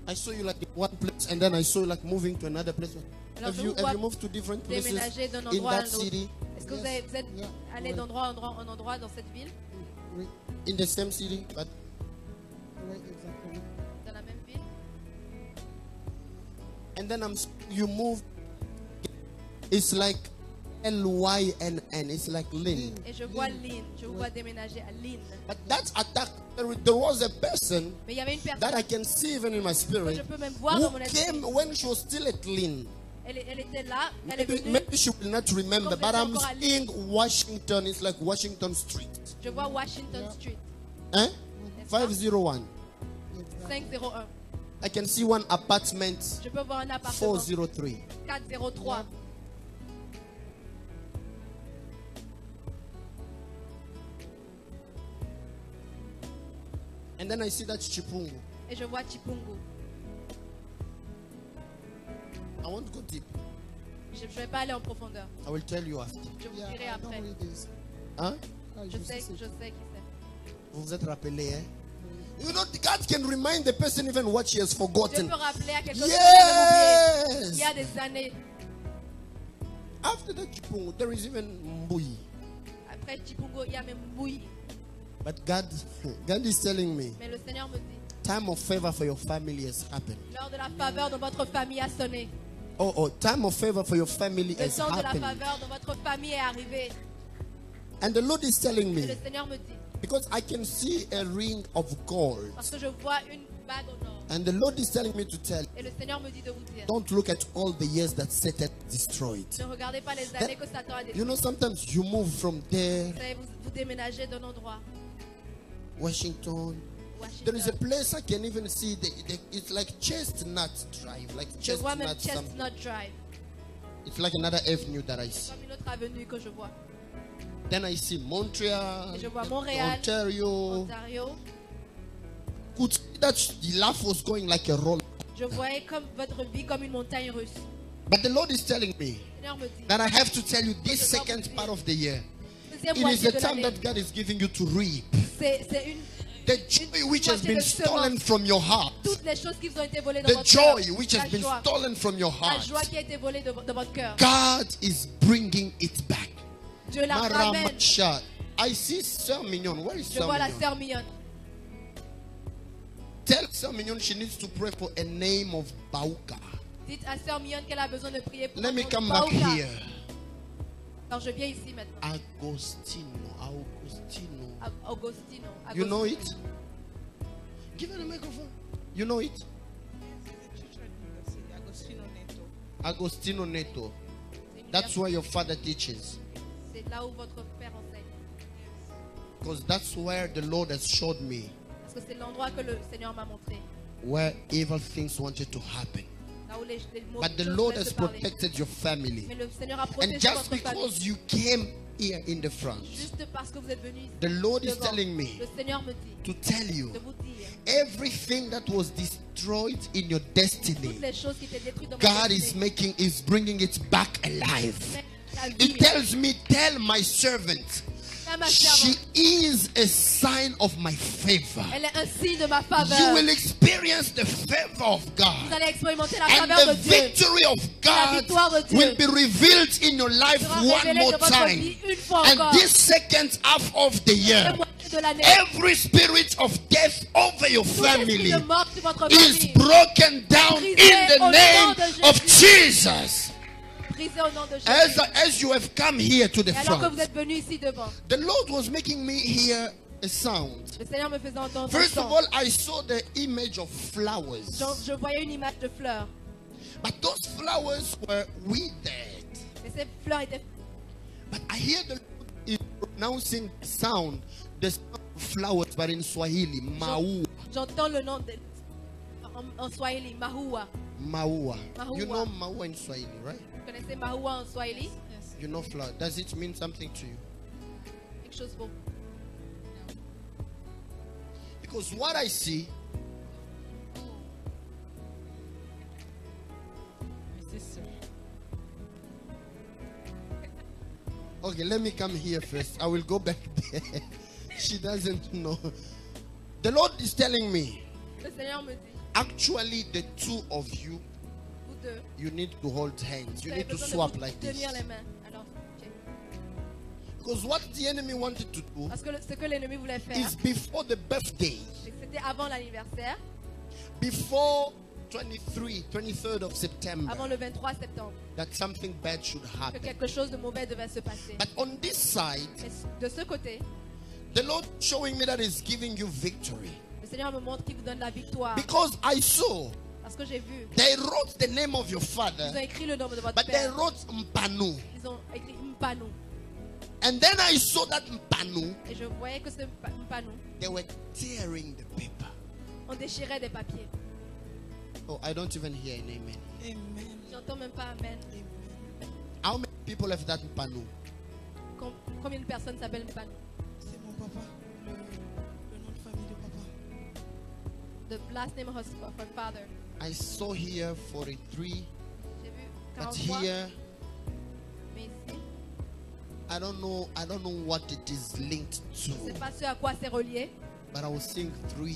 I saw you like in one place and then I saw you like moving to another place. Alors, Have je you vous vois moved to different places déménager d'un in endroit à un that autre. city? Est-ce que vous êtes allé d'endroit en endroit dans cette ville? Oui, In the same city? But oui, exactement. Dans la même ville? and then you move. It's like L-Y-N-N. It's like Lynn. Et je vois Lynn. Je vous vois déménager à Lynn. But that attack, there was a person Mais il y avait une that personne I can see even in my que spirit je peux même voir dans who mon esprit. came when she was still at Lynn. Elle était là. Elle est Maybe, venue. maybe she will not remember, Comme but elle est I'm encore à seeing Washington. It's like Washington Street. Je vois Washington Street. Eh? N'est-ce pas? 501. 501. I can see one apartment. Je peux voir un appartement. 403. 403. And then I see that Chipungu. Et je vois Chipungu. I won't go deep. Je ne vais pas aller en profondeur. I will tell you after. Je vous Yeah, dirai I know après. who it is. Hein? Ah, Je je sais sais. qui c'est. Vous vous êtes rappelé, eh? You know, God can remind the person even what she has Dieu forgotten. peut rappeler à quelque chose il y Yes! a des années. After that Chipungu, there is even Mbui. Après Chipungu, il y a même Mbui. But God is telling me, Mais le Seigneur me dit, time of favor for your family has happened. l'heure de la faveur dans votre famille a sonné. Oh, time of favor for your family Le has temps de la happened. faveur dans votre famille est arrivé. And the Lord is telling Et me, le Seigneur me dit, because I can see a ring of gold. parce que je vois une bague au nord. And the Lord is telling me to tell, Et le Seigneur me dit de vous dire, don't look at all the years that Satan destroyed. ne regardez pas les années que Satan a You détruites. know, sometimes you move from there, Vous savez, vous déménagez d'un endroit. Washington. There is a place I can even see, it's like Chestnut Drive, like Je vois même Chestnut. Chestnut Drive. It's like another avenue that I C'est see. comme une autre avenue que je vois. Then I see Montreal, Et je vois Montréal, Ontario. Ontario. Could see that the life was going like a roll. Je voyais comme votre vie comme une montagne russe. But the Lord is telling me Le Seigneur me dit, that I have to tell you this second part of the year. deuxième It is moitié the de time l'année, that God is giving you to reap. c'est une The joy which has been stolen from your heart. toutes les choses qui vous ont été volées dans The votre cœur. joy which La has been joie. stolen from your La heart. joie qui a été volée de votre cœur. God is bringing it back. Dieu la ramène. Maramasha. I see Sir Mignon. Where is Je Sir vois la Mignon? sœur mignonne. Tell Sir Mignon she needs to pray for a name of Bauka. Dites à Sœur Mion qu'elle a besoin de prier pour Let me son come pas back au cas. here. Alors je viens ici maintenant. Agostino. Augustino. You know it? Give her the microphone. You know it? Agostino Neto. Agostino Neto. C'est une That's université. where your father teaches. C'est là où votre père enseigne. Because that's where the Lord has showed me Parce que c'est l'endroit que le Seigneur m'a montré. where evil things wanted to happen. Là où les But the choses Lord pouvaient has se parler. protected your family. Mais le Seigneur a And protégé just votre famille. because you came here in the front, Juste parce que vous êtes venus ici. the Lord is devant, telling me le Seigneur me dit to tell you de vous dire everything that was destroyed in your destiny, toutes les choses qui étaient détruites dans God mon is bringing it back alive. It tells me, tell my servant, she is a sign of my favor. Elle est un signe de ma faveur. You will experience the favor of God. Vous allez expérimenter la And faveur the de Dieu. victory of La victoire de God Dieu will be revealed in your life sera one révélée more de votre time. vie une fois And encore. this second half of the year, Le moitié de l'année, every spirit of death over your tout esprit family de mort sur votre is famille, broken down brisé in the au nom name de of Jesus. brisé au nom de Jésus. As you have come here to the Et alors que front, vous êtes venus ici devant, the Lord was making me hear a sound. le Seigneur me faisait entendre un First of son. all, I saw the image of flowers. Je voyais une image de fleurs. But those flowers were withered. Mais ces fleurs étaient... But I hear the Lord is pronouncing sound, the sound of flowers, but in Swahili, maua. J'entends le nom de... en Swahili, Mahua. Maua. Maua. You know maua in Swahili, right? Vous connaissez Mahua en Swahili? You know flower. Does it mean something to you? Quelque chose pour... Because what I see, okay, let me come here first. I will go back there. She doesn't know. The Lord is telling me, Le Seigneur me dit, actually, the two of you, vous deux, you need to hold hands. vous You avez need to besoin swap de vous like this. tenir les mains. Alors, ok. Because what the enemy wanted to do Parce que ce que l'ennemi voulait faire, is before the birthday, c'était avant l'anniversaire, before 23rd of September, avant le 23 septembre, that something bad should que happen. quelque chose de mauvais devait se passer. But on this side, Mais de ce côté, the Lord showing me that is giving you victory. le Seigneur me montre qu'il vous donne la victoire. Because I saw Parce que j'ai vu, they wrote the name of your ils ont father, écrit le nom de votre but they père. wrote Mpanu. Ils ont écrit Mpanu. And then I saw that Mpanu, Et je voyais que ce Mpanu, they were tearing the paper. on déchirait des papiers. Oh, I don't even hear an amen. Amen. J'entends même pas Amen. How many people have that Mpanu? Combien de personnes s'appellent Mpanu? C'est mon papa. Le nom de famille de papa. The last name of her father. I saw here 43, J'ai vu but 43. here Mais ici, I don't know what it is linked je ne sais to, pas ce à quoi c'est relié. but I was seeing 3.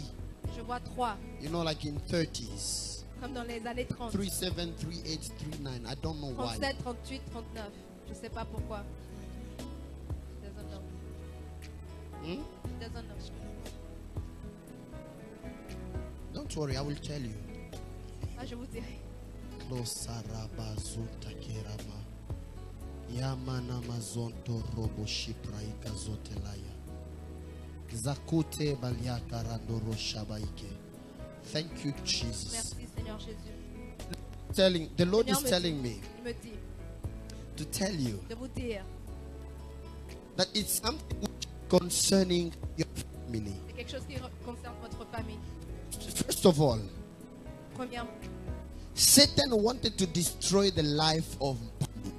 Je vois 3, You know, like in 30s. comme dans les années 30. 37, 38, 39. I don't know why. 37, 38, 39. Je ne sais pas pourquoi. She doesn't know. Hmm? She doesn't know. Don't worry, I will tell you. Ah, je vous dirai. Klosarabazuta kerama. Yamana mazonto robo shipraika zote laya. Zakute baliaka randoro shabaike. Thank you, Jesus. Merci Seigneur Jésus. The Lord Seigneur is me telling dit- me Il me dit to tell you de vous dire, that it's something which concerning your family. c'est quelque chose qui concerne votre famille. First of all, Premièrement, Satan wanted to destroy the life of Mpanu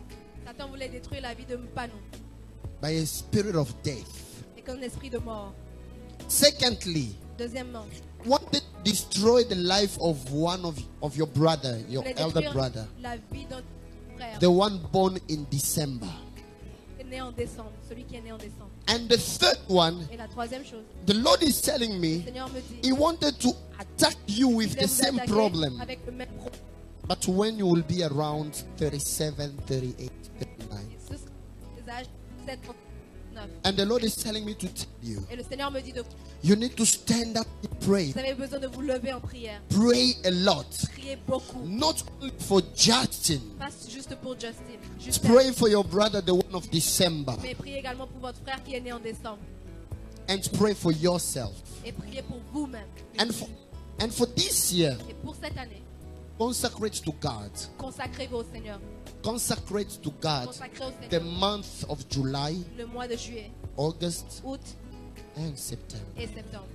Satan voulait détruire la vie de Mpanu by a spirit of death. et qu'un esprit de mort. Secondly, Deuxièmement, wanted to destroy the life of one of your brother, your voulait elder détruire brother, la vie d'un frère the one born in December. qui est né en décembre, celui qui est né en décembre. And the third one, Et la troisième chose, the Lord is telling le me Seigneur me dit, He wanted to attack you il with voulait the vous same attaquer problem, avec le même problème. but when you will be around 37, 38, 39. Les âges 7, 39, 19. And the Lord is telling me to tell you, Et le Seigneur me dit de you need to stand up and pray. vous avez besoin de vous lever en prière. Pray a lot. Priez beaucoup. Not only for Justin. Pas juste pour Justin. Juste Pray for your brother, the one of December. mais priez également pour votre frère qui est né en décembre. And pray for yourself. Et priez pour vous-même. And for this year, Et pour cette année, consecrate to God. consacrez-vous au Seigneur. Consecrate to God Consacrez au the Seigneur month of July, le mois de juillet, August, août and September. et septembre.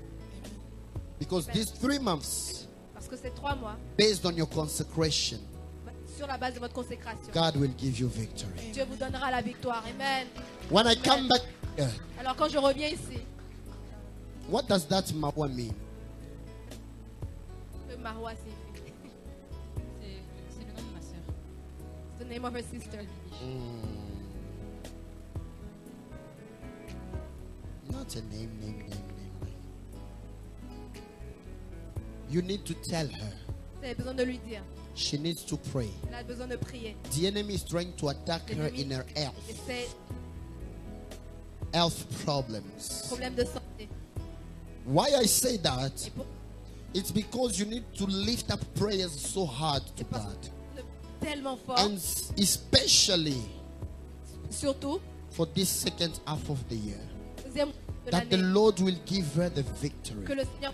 Because these 3 months, Parce que ces 3 mois, based on your consecration, sur la base de votre consécration, God will give you victory. Dieu vous donnera la victoire. Amen. When I come back here, Alors quand je reviens ici, what does that mawa mean? le Marois signifie. C'est le nom de ma sœur. It's the name of her sister. Not a name. You need to tell her Vous avez besoin de lui dire. she needs to pray. Elle a besoin de prier. The enemy is trying to attack her in her Et health, c'est health problems. problème de santé. Why I say that? Et pour- It's because you need to lift up prayers so hard to parce God. que tellement fort, And especially surtout for this second half of the year, deuxième de that the l'année, Lord will give her the que victory. le Seigneur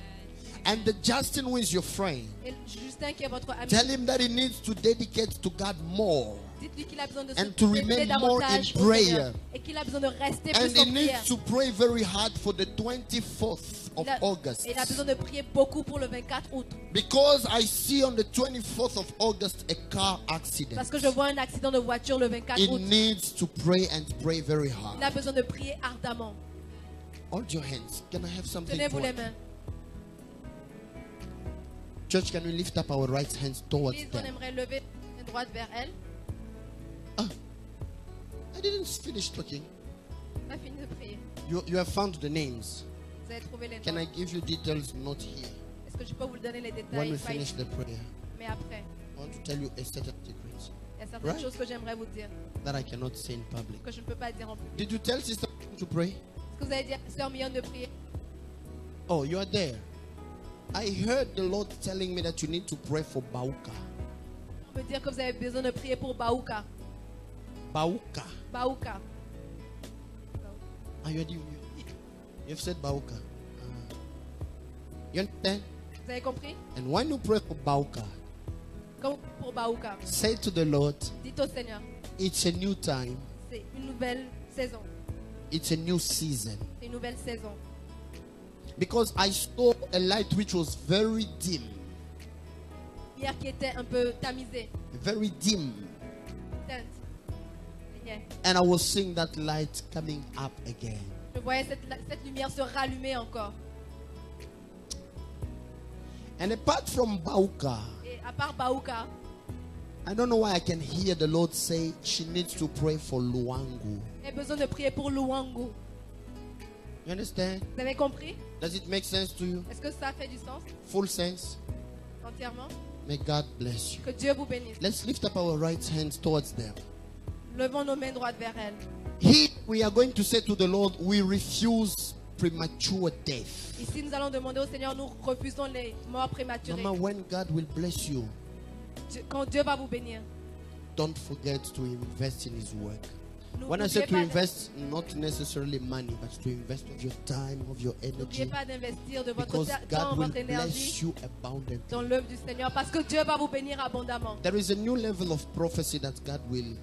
And the Justin who is your friend, et Justin qui est votre ami, tell him that he needs to dedicate to God more. dites-lui qu'il a besoin de se And to dédier remain more davantage in au prayer. Seigneur et qu'il a besoin de rester And plus he en prière. needs to pray very hard for the 24th of August. Et il a besoin de prier beaucoup pour le 24 août. Because I see on the 24th of August a car accident. Parce que je vois un accident de voiture le 24 He août. needs to pray and pray very Il hard. a besoin de prier ardemment. Hold your hands. Can I have something? Tenez-vous to- les mains. Church, can we lift up our right hands towards Puis on them? aimerait lever la droite vers elle. I didn't finish talking. On a fini de prier. You have found the names. Vous avez trouvé les Can noms. I give you details? Not here. Est-ce que je peux vous donner les When détails? we Pas finish ici, the prayer, mais après. I want to tell you a certain secret Il y a certaines Right. choses que j'aimerais vous dire, that I cannot say in public. que je ne peux pas dire en public. Did you tell Sister to pray? Est-ce que vous avez dit à Sœur Millionne de prier? Oh, you are there. I heard the Lord telling me that you need to pray for Bauka. On peut dire que vous avez besoin de prier pour Bauka. Bauka. Bauka. You've said Bauka. You understand? Vous avez compris? And when you pray for Bauka, Comme pour Bauka. say to the Lord, Dites au Seigneur, it's a new time. c'est une nouvelle saison. It's a new season. C'est une nouvelle saison. Because I saw a light which was very dim. Lumière qui était un peu tamisée. Very dim. Teinte. Yeah. And I was seeing that light coming up again. Je voyais cette lumière se rallumer encore. And apart from Bauka, Et à part Bauka, I don't know why I can hear the Lord say she needs to pray for Luangu. elle a besoin de prier pour Luangu. You understand? Vous avez compris? Does it make sense to you? Est-ce que ça fait du sens? Full sense? Entièrement? May God bless you. Que Dieu vous bénisse. Let's lift up our right hands towards them. Levons nos mains droites vers elle. Here we are going to say to the Lord, we refuse premature death. Ici, nous allons demander au Seigneur, nous refusons les morts prématurées. Mama, when God will bless you, Quand Dieu va vous bénir, don't forget to invest in His work. When I n'oubliez say to pas, invest, not necessarily money, but to invest of your time, of your n'oubliez energy, pas d'investir de votre because temps, God will votre bless énergie you abundantly. dans l'œuvre du Seigneur, parce que Dieu va vous bénir abondamment. There is a new level of prophecy that God will.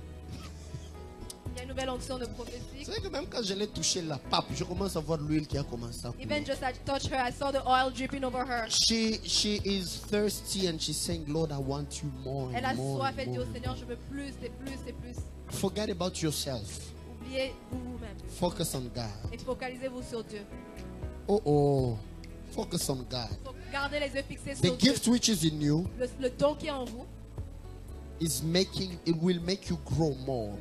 Il y a une nouvelle onction de prophétie. C'est vrai que même quand je l'ai touché la pape, je commence à voir l'huile qui a commencé à couler. Even just I touched her, I saw the oil dripping over her. She is thirsty and she's saying, Lord, I want you more Elle a and more. soif, And elle dit more. au Seigneur, je veux plus et plus et plus. Forget about yourself. Oubliez vous-même Focus on God. et focalisez-vous sur Dieu. Oh. Focus on God. Gardez les yeux fixés The sur Dieu. gift which is in you Le don qui est en vous it will make you grow more.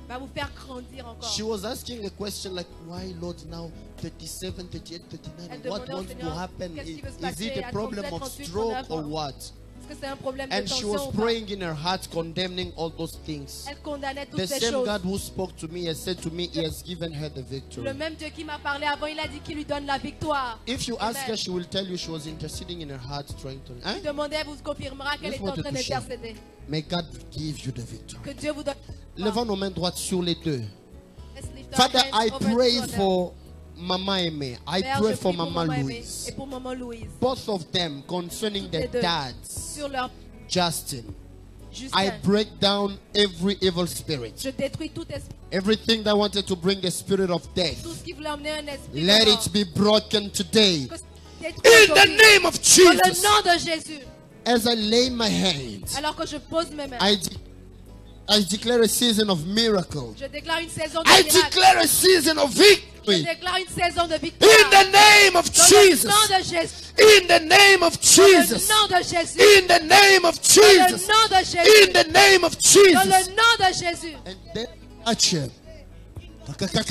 va vous faire grandir encore. She was asking a question like, why, Lord, now 37, 38, 39? Elle What demandait au wants to Seigneur, happen? qu'est-ce qui veut se Is passer it à a problem 37, of 38, stroke 39 or ans? what? Est-ce que c'est un problème de And she tension was ou pas? praying in her heart, condemning all those things. Elle condamnait toutes The ces same choses. God who spoke to me has said to me, He has given her the victory. Le même Dieu qui m'a parlé avant, il a dit qu'il lui donne la victoire. If you ask Amen. her, she will tell you she was interceding in her heart, trying to. Hein? Demandez, elle vous confirmera qu'elle Laisse est moi en te train toucher. d'intercéder. May God give you the victory. Que Dieu vous donne. Levons nos mains droites sur les deux. Let's lift our Father, hands I over pray to them. for Mama Aimee. I Père, pray je for prie pour Mama Maman Aimée Louise. et pour Maman Louise. Both of them concerning Les their deux. dads, Sur leur Justin. Justin. I break down every evil spirit. Je détruis tout esprit, Everything that wanted to bring a spirit of death. tout ce qui voulait emmener un esprit. Let de mort. it be broken today. Que ce détruit In the aujourd'hui. name of Dans le Jesus. nom de Jésus. As I lay my hands, Alors que je pose mes mains, I declare a season of miracles. je déclare une saison de I miracles. declare a season of Je victory. déclare une saison de victoire. In the name of Dans le Jesus. nom de Jésus. In the name of Dans le Jesus. nom de Jésus. In the name of Dans le Jesus. nom de In Jésus. the name of Dans Jesus. le nom de Jésus. And then touch him. Touche-la,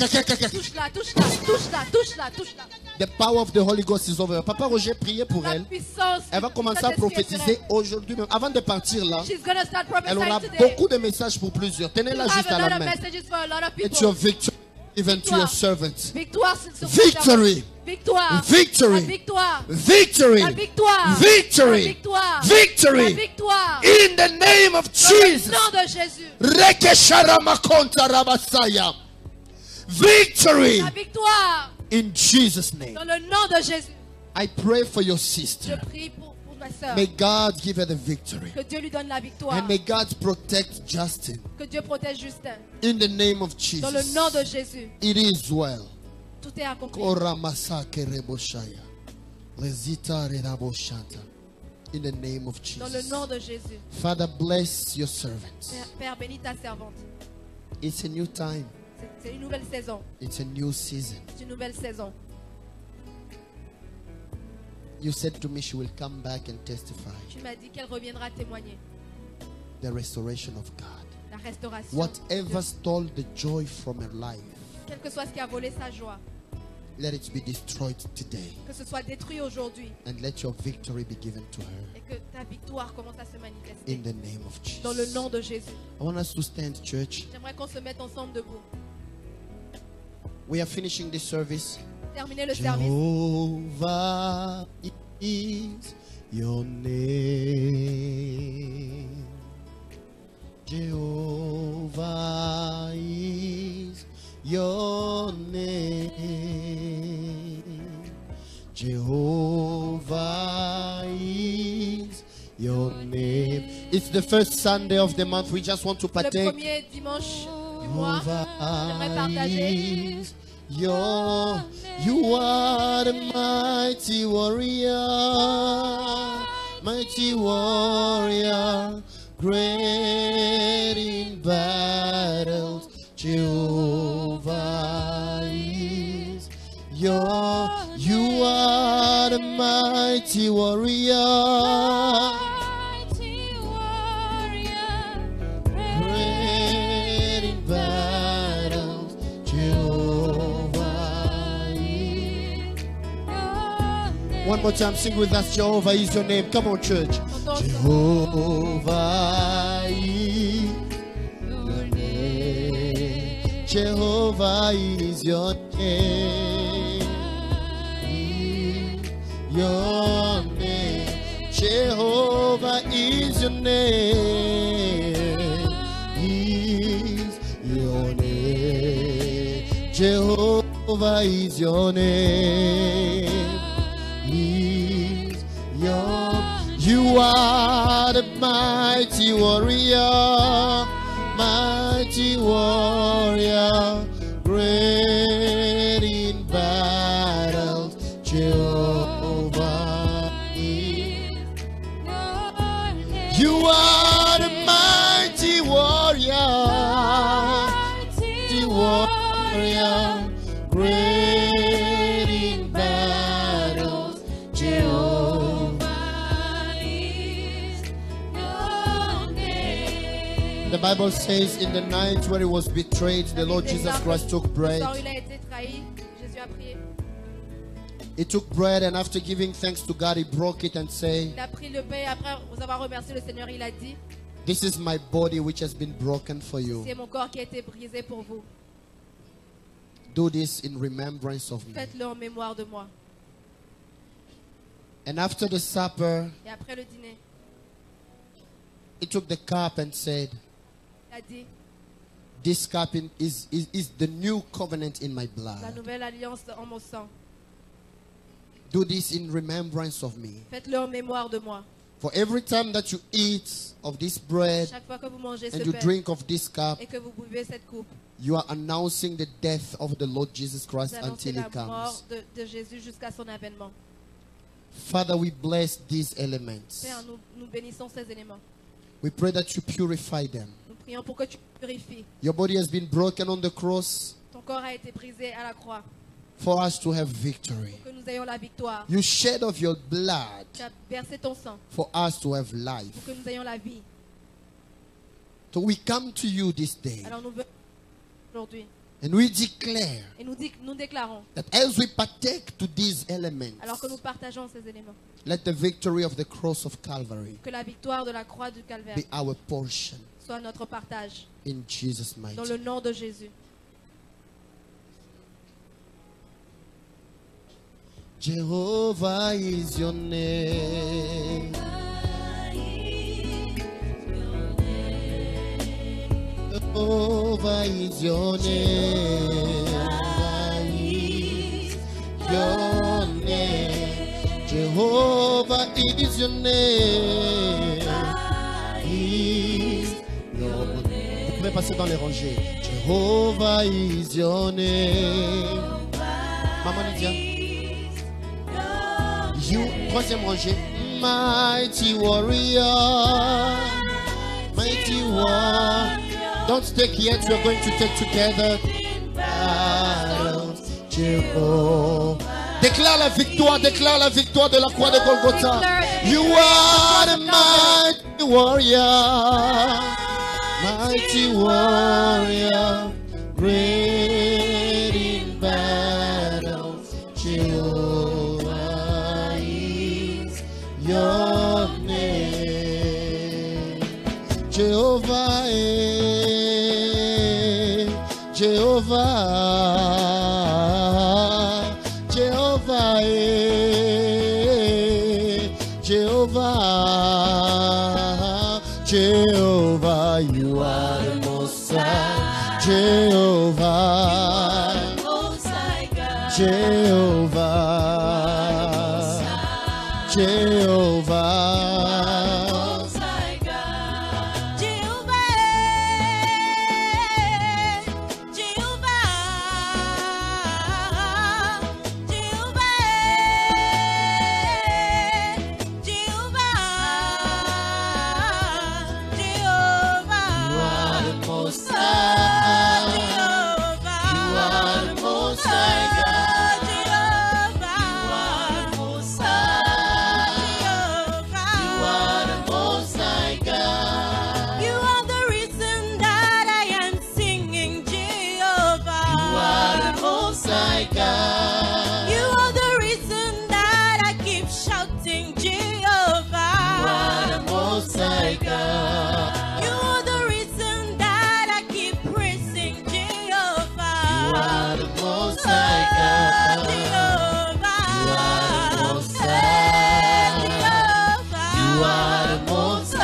touche-la, touche-la, touche-la, touche-la. The power of the Holy Ghost is over. Papa Roger, priez pour La elle. puissance. Elle va commencer à prophétiser aujourd'hui même. Avant de partir là, She's gonna start elle aura prophesying today. beaucoup de messages pour plusieurs. Tenez-la You juste have à a la lot of main. messages for a lot of It's your people. victory given to your servant. Victoire sur Victory. Victoire. Victory. La victoire. Victory. La victoire. Victory. La victoire. Victory. La victoire. In the name of Dans le Jesus. nom de Jésus. Rekesharamakonta rabasaya. Victory La victoire. in Jesus' name. Dans le nom de Jésus. I pray for your Je sister. prie pour ma soeur. May God give her the victory. Que Dieu lui donne la victoire. And may God protect Justin. Que Dieu protège Justin. In the name of Dans le Jesus. nom de Jésus. It is well. Tout est accompli. Koramasake reboshaya. Rezita reraboshanta. In the name of Dans le nom Jesus. de Jésus. Father, bless your servant. Père, bénis ta servante. It's a new time. C'est une nouvelle saison. It's a new season. C'est une nouvelle saison. You said to me she will come back and testify. Tu m'as dit qu'elle reviendra témoigner. The restoration of God. La restauration. Whatever stole the joy from her life, Quel que soit ce qui a volé sa joie. let it be destroyed today. Que ce soit détruit aujourd'hui. And let your victory be given to her. Et que ta victoire commence à se manifester. In the name of Jesus. Dans le nom de Jésus. I want us to stand, church. J'aimerais qu'on se mette ensemble debout. We are finishing this service. Terminer le service. Jehovah is your name. Jehovah is your name. Jehovah is your name. It's the first Sunday of the month. We just want to Le partake. premier dimanche du mois. J'aimerais partager. Is your, you are the mighty warrior, great in battles. Jehovah is your, you are the mighty warrior. Great in battles, Jehovah is. One more time, sing with us. Jehovah is your name. Come on, church. Jehovah is your name. Jehovah is your name. Your name. Jehovah is your name. Is your name. Jehovah is your name. Is your. You are the mighty warrior, mighty warrior, great in battles. Jehovah is. You are the mighty warrior, mighty warrior, great in battles. Jehovah is your name. The Bible says in the night where he was betrayed, the Lord Jesus Christ took bread. Quand il a été trahi, Jésus a prié. He took bread and after giving thanks to God, he broke it and said, Il a pris le pain et après vous avoir remercié le Seigneur, il a dit, "This is my body which has been broken for you. c'est mon corps qui a été brisé pour vous. Do this in remembrance of me." Faites-le en mémoire de moi. And after the supper, Et après le dîner, he took the cup and said, il a dit, "This cup is the new covenant in my la blood. nouvelle alliance en mon sang. Do this in remembrance of me. Faites-le en mémoire de moi. For every time that you eat of this bread Chaque fois que vous mangez ce and you pain drink of this cup, et que vous buvez cette coupe, you are announcing the death of the Lord Jesus Christ vous annoncez until he la mort comes. de Jésus jusqu'à son avènement. Father, we bless these elements. Père, nous bénissons ces éléments. We pray that you purify them. Nous prions pour que tu purifies. Your body has been broken on the cross Ton corps a été brisé à la croix for us to have victory. pour que nous ayons la victoire. You shed of your blood Tu as versé ton sang for us to have pour life. que nous ayons la vie. So we come to you this day Alors nous venons aujourd'hui and we declare et nous déclarons, that as we partake to these elements, alors que nous partageons ces éléments, let the victory of the cross of Calvary que la victoire de la croix du Calvaire be our portion soit notre partage. in Jesus' mighty Dans le nom de Jésus. Jehovah is your name. Jehovah is your name. Your name. Jehovah is your name. Is your name. Vous pouvez passer dans les rangées. Jehovah is your name. Maman Lydia. You, troisième rangée. Mighty warrior. Mighty warrior. Don't take yet, we are going to take together. Jehovah. Déclare la victoire de la croix de Golgotha. You are the mighty warrior. Mighty warrior. Great in battle. Jehovah is your name. Jehovah is Jehovah. Jehovah is Jehovah. Jehovah, you are the Most High. Jehovah. Jehovah. Jehovah.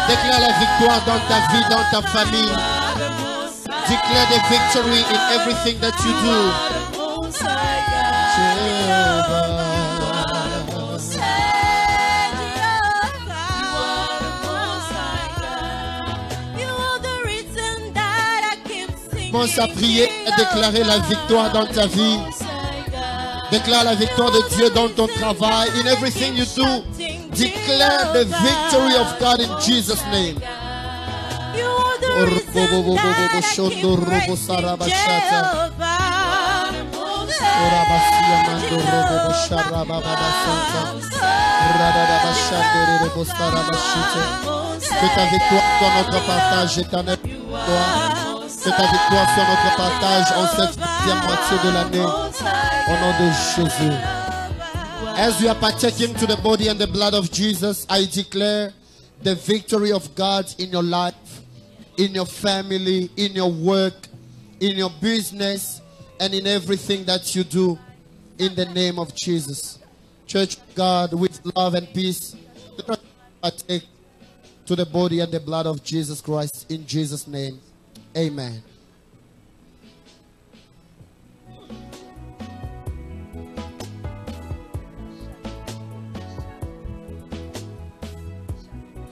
Déclare la victoire dans ta vie, dans ta famille. Declare the victory in everything that you do. Commence à prier et déclarer la victoire dans ta vie. Déclare la victoire de Dieu dans ton travail. In everything you do, declare the victory of God in Jesus' name. Que ta victoire soit notre partage éternel. Que ta victoire soit notre partage en cette deuxième moitié de l'année. Au nom de Jésus. As we are partaking to the body and the blood of Jesus, I declare the victory of God in your life, in your family, in your work, in your business, and in everything that you do, in the name of Jesus. Church of God, with love and peace, let us partake to the body and the blood of Jesus Christ, in Jesus' name. Amen.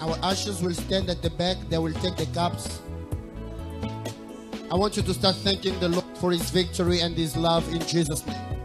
Our ushers will stand at the back. They will take the cups. I want you to start thanking the Lord for his victory and his love in Jesus' name.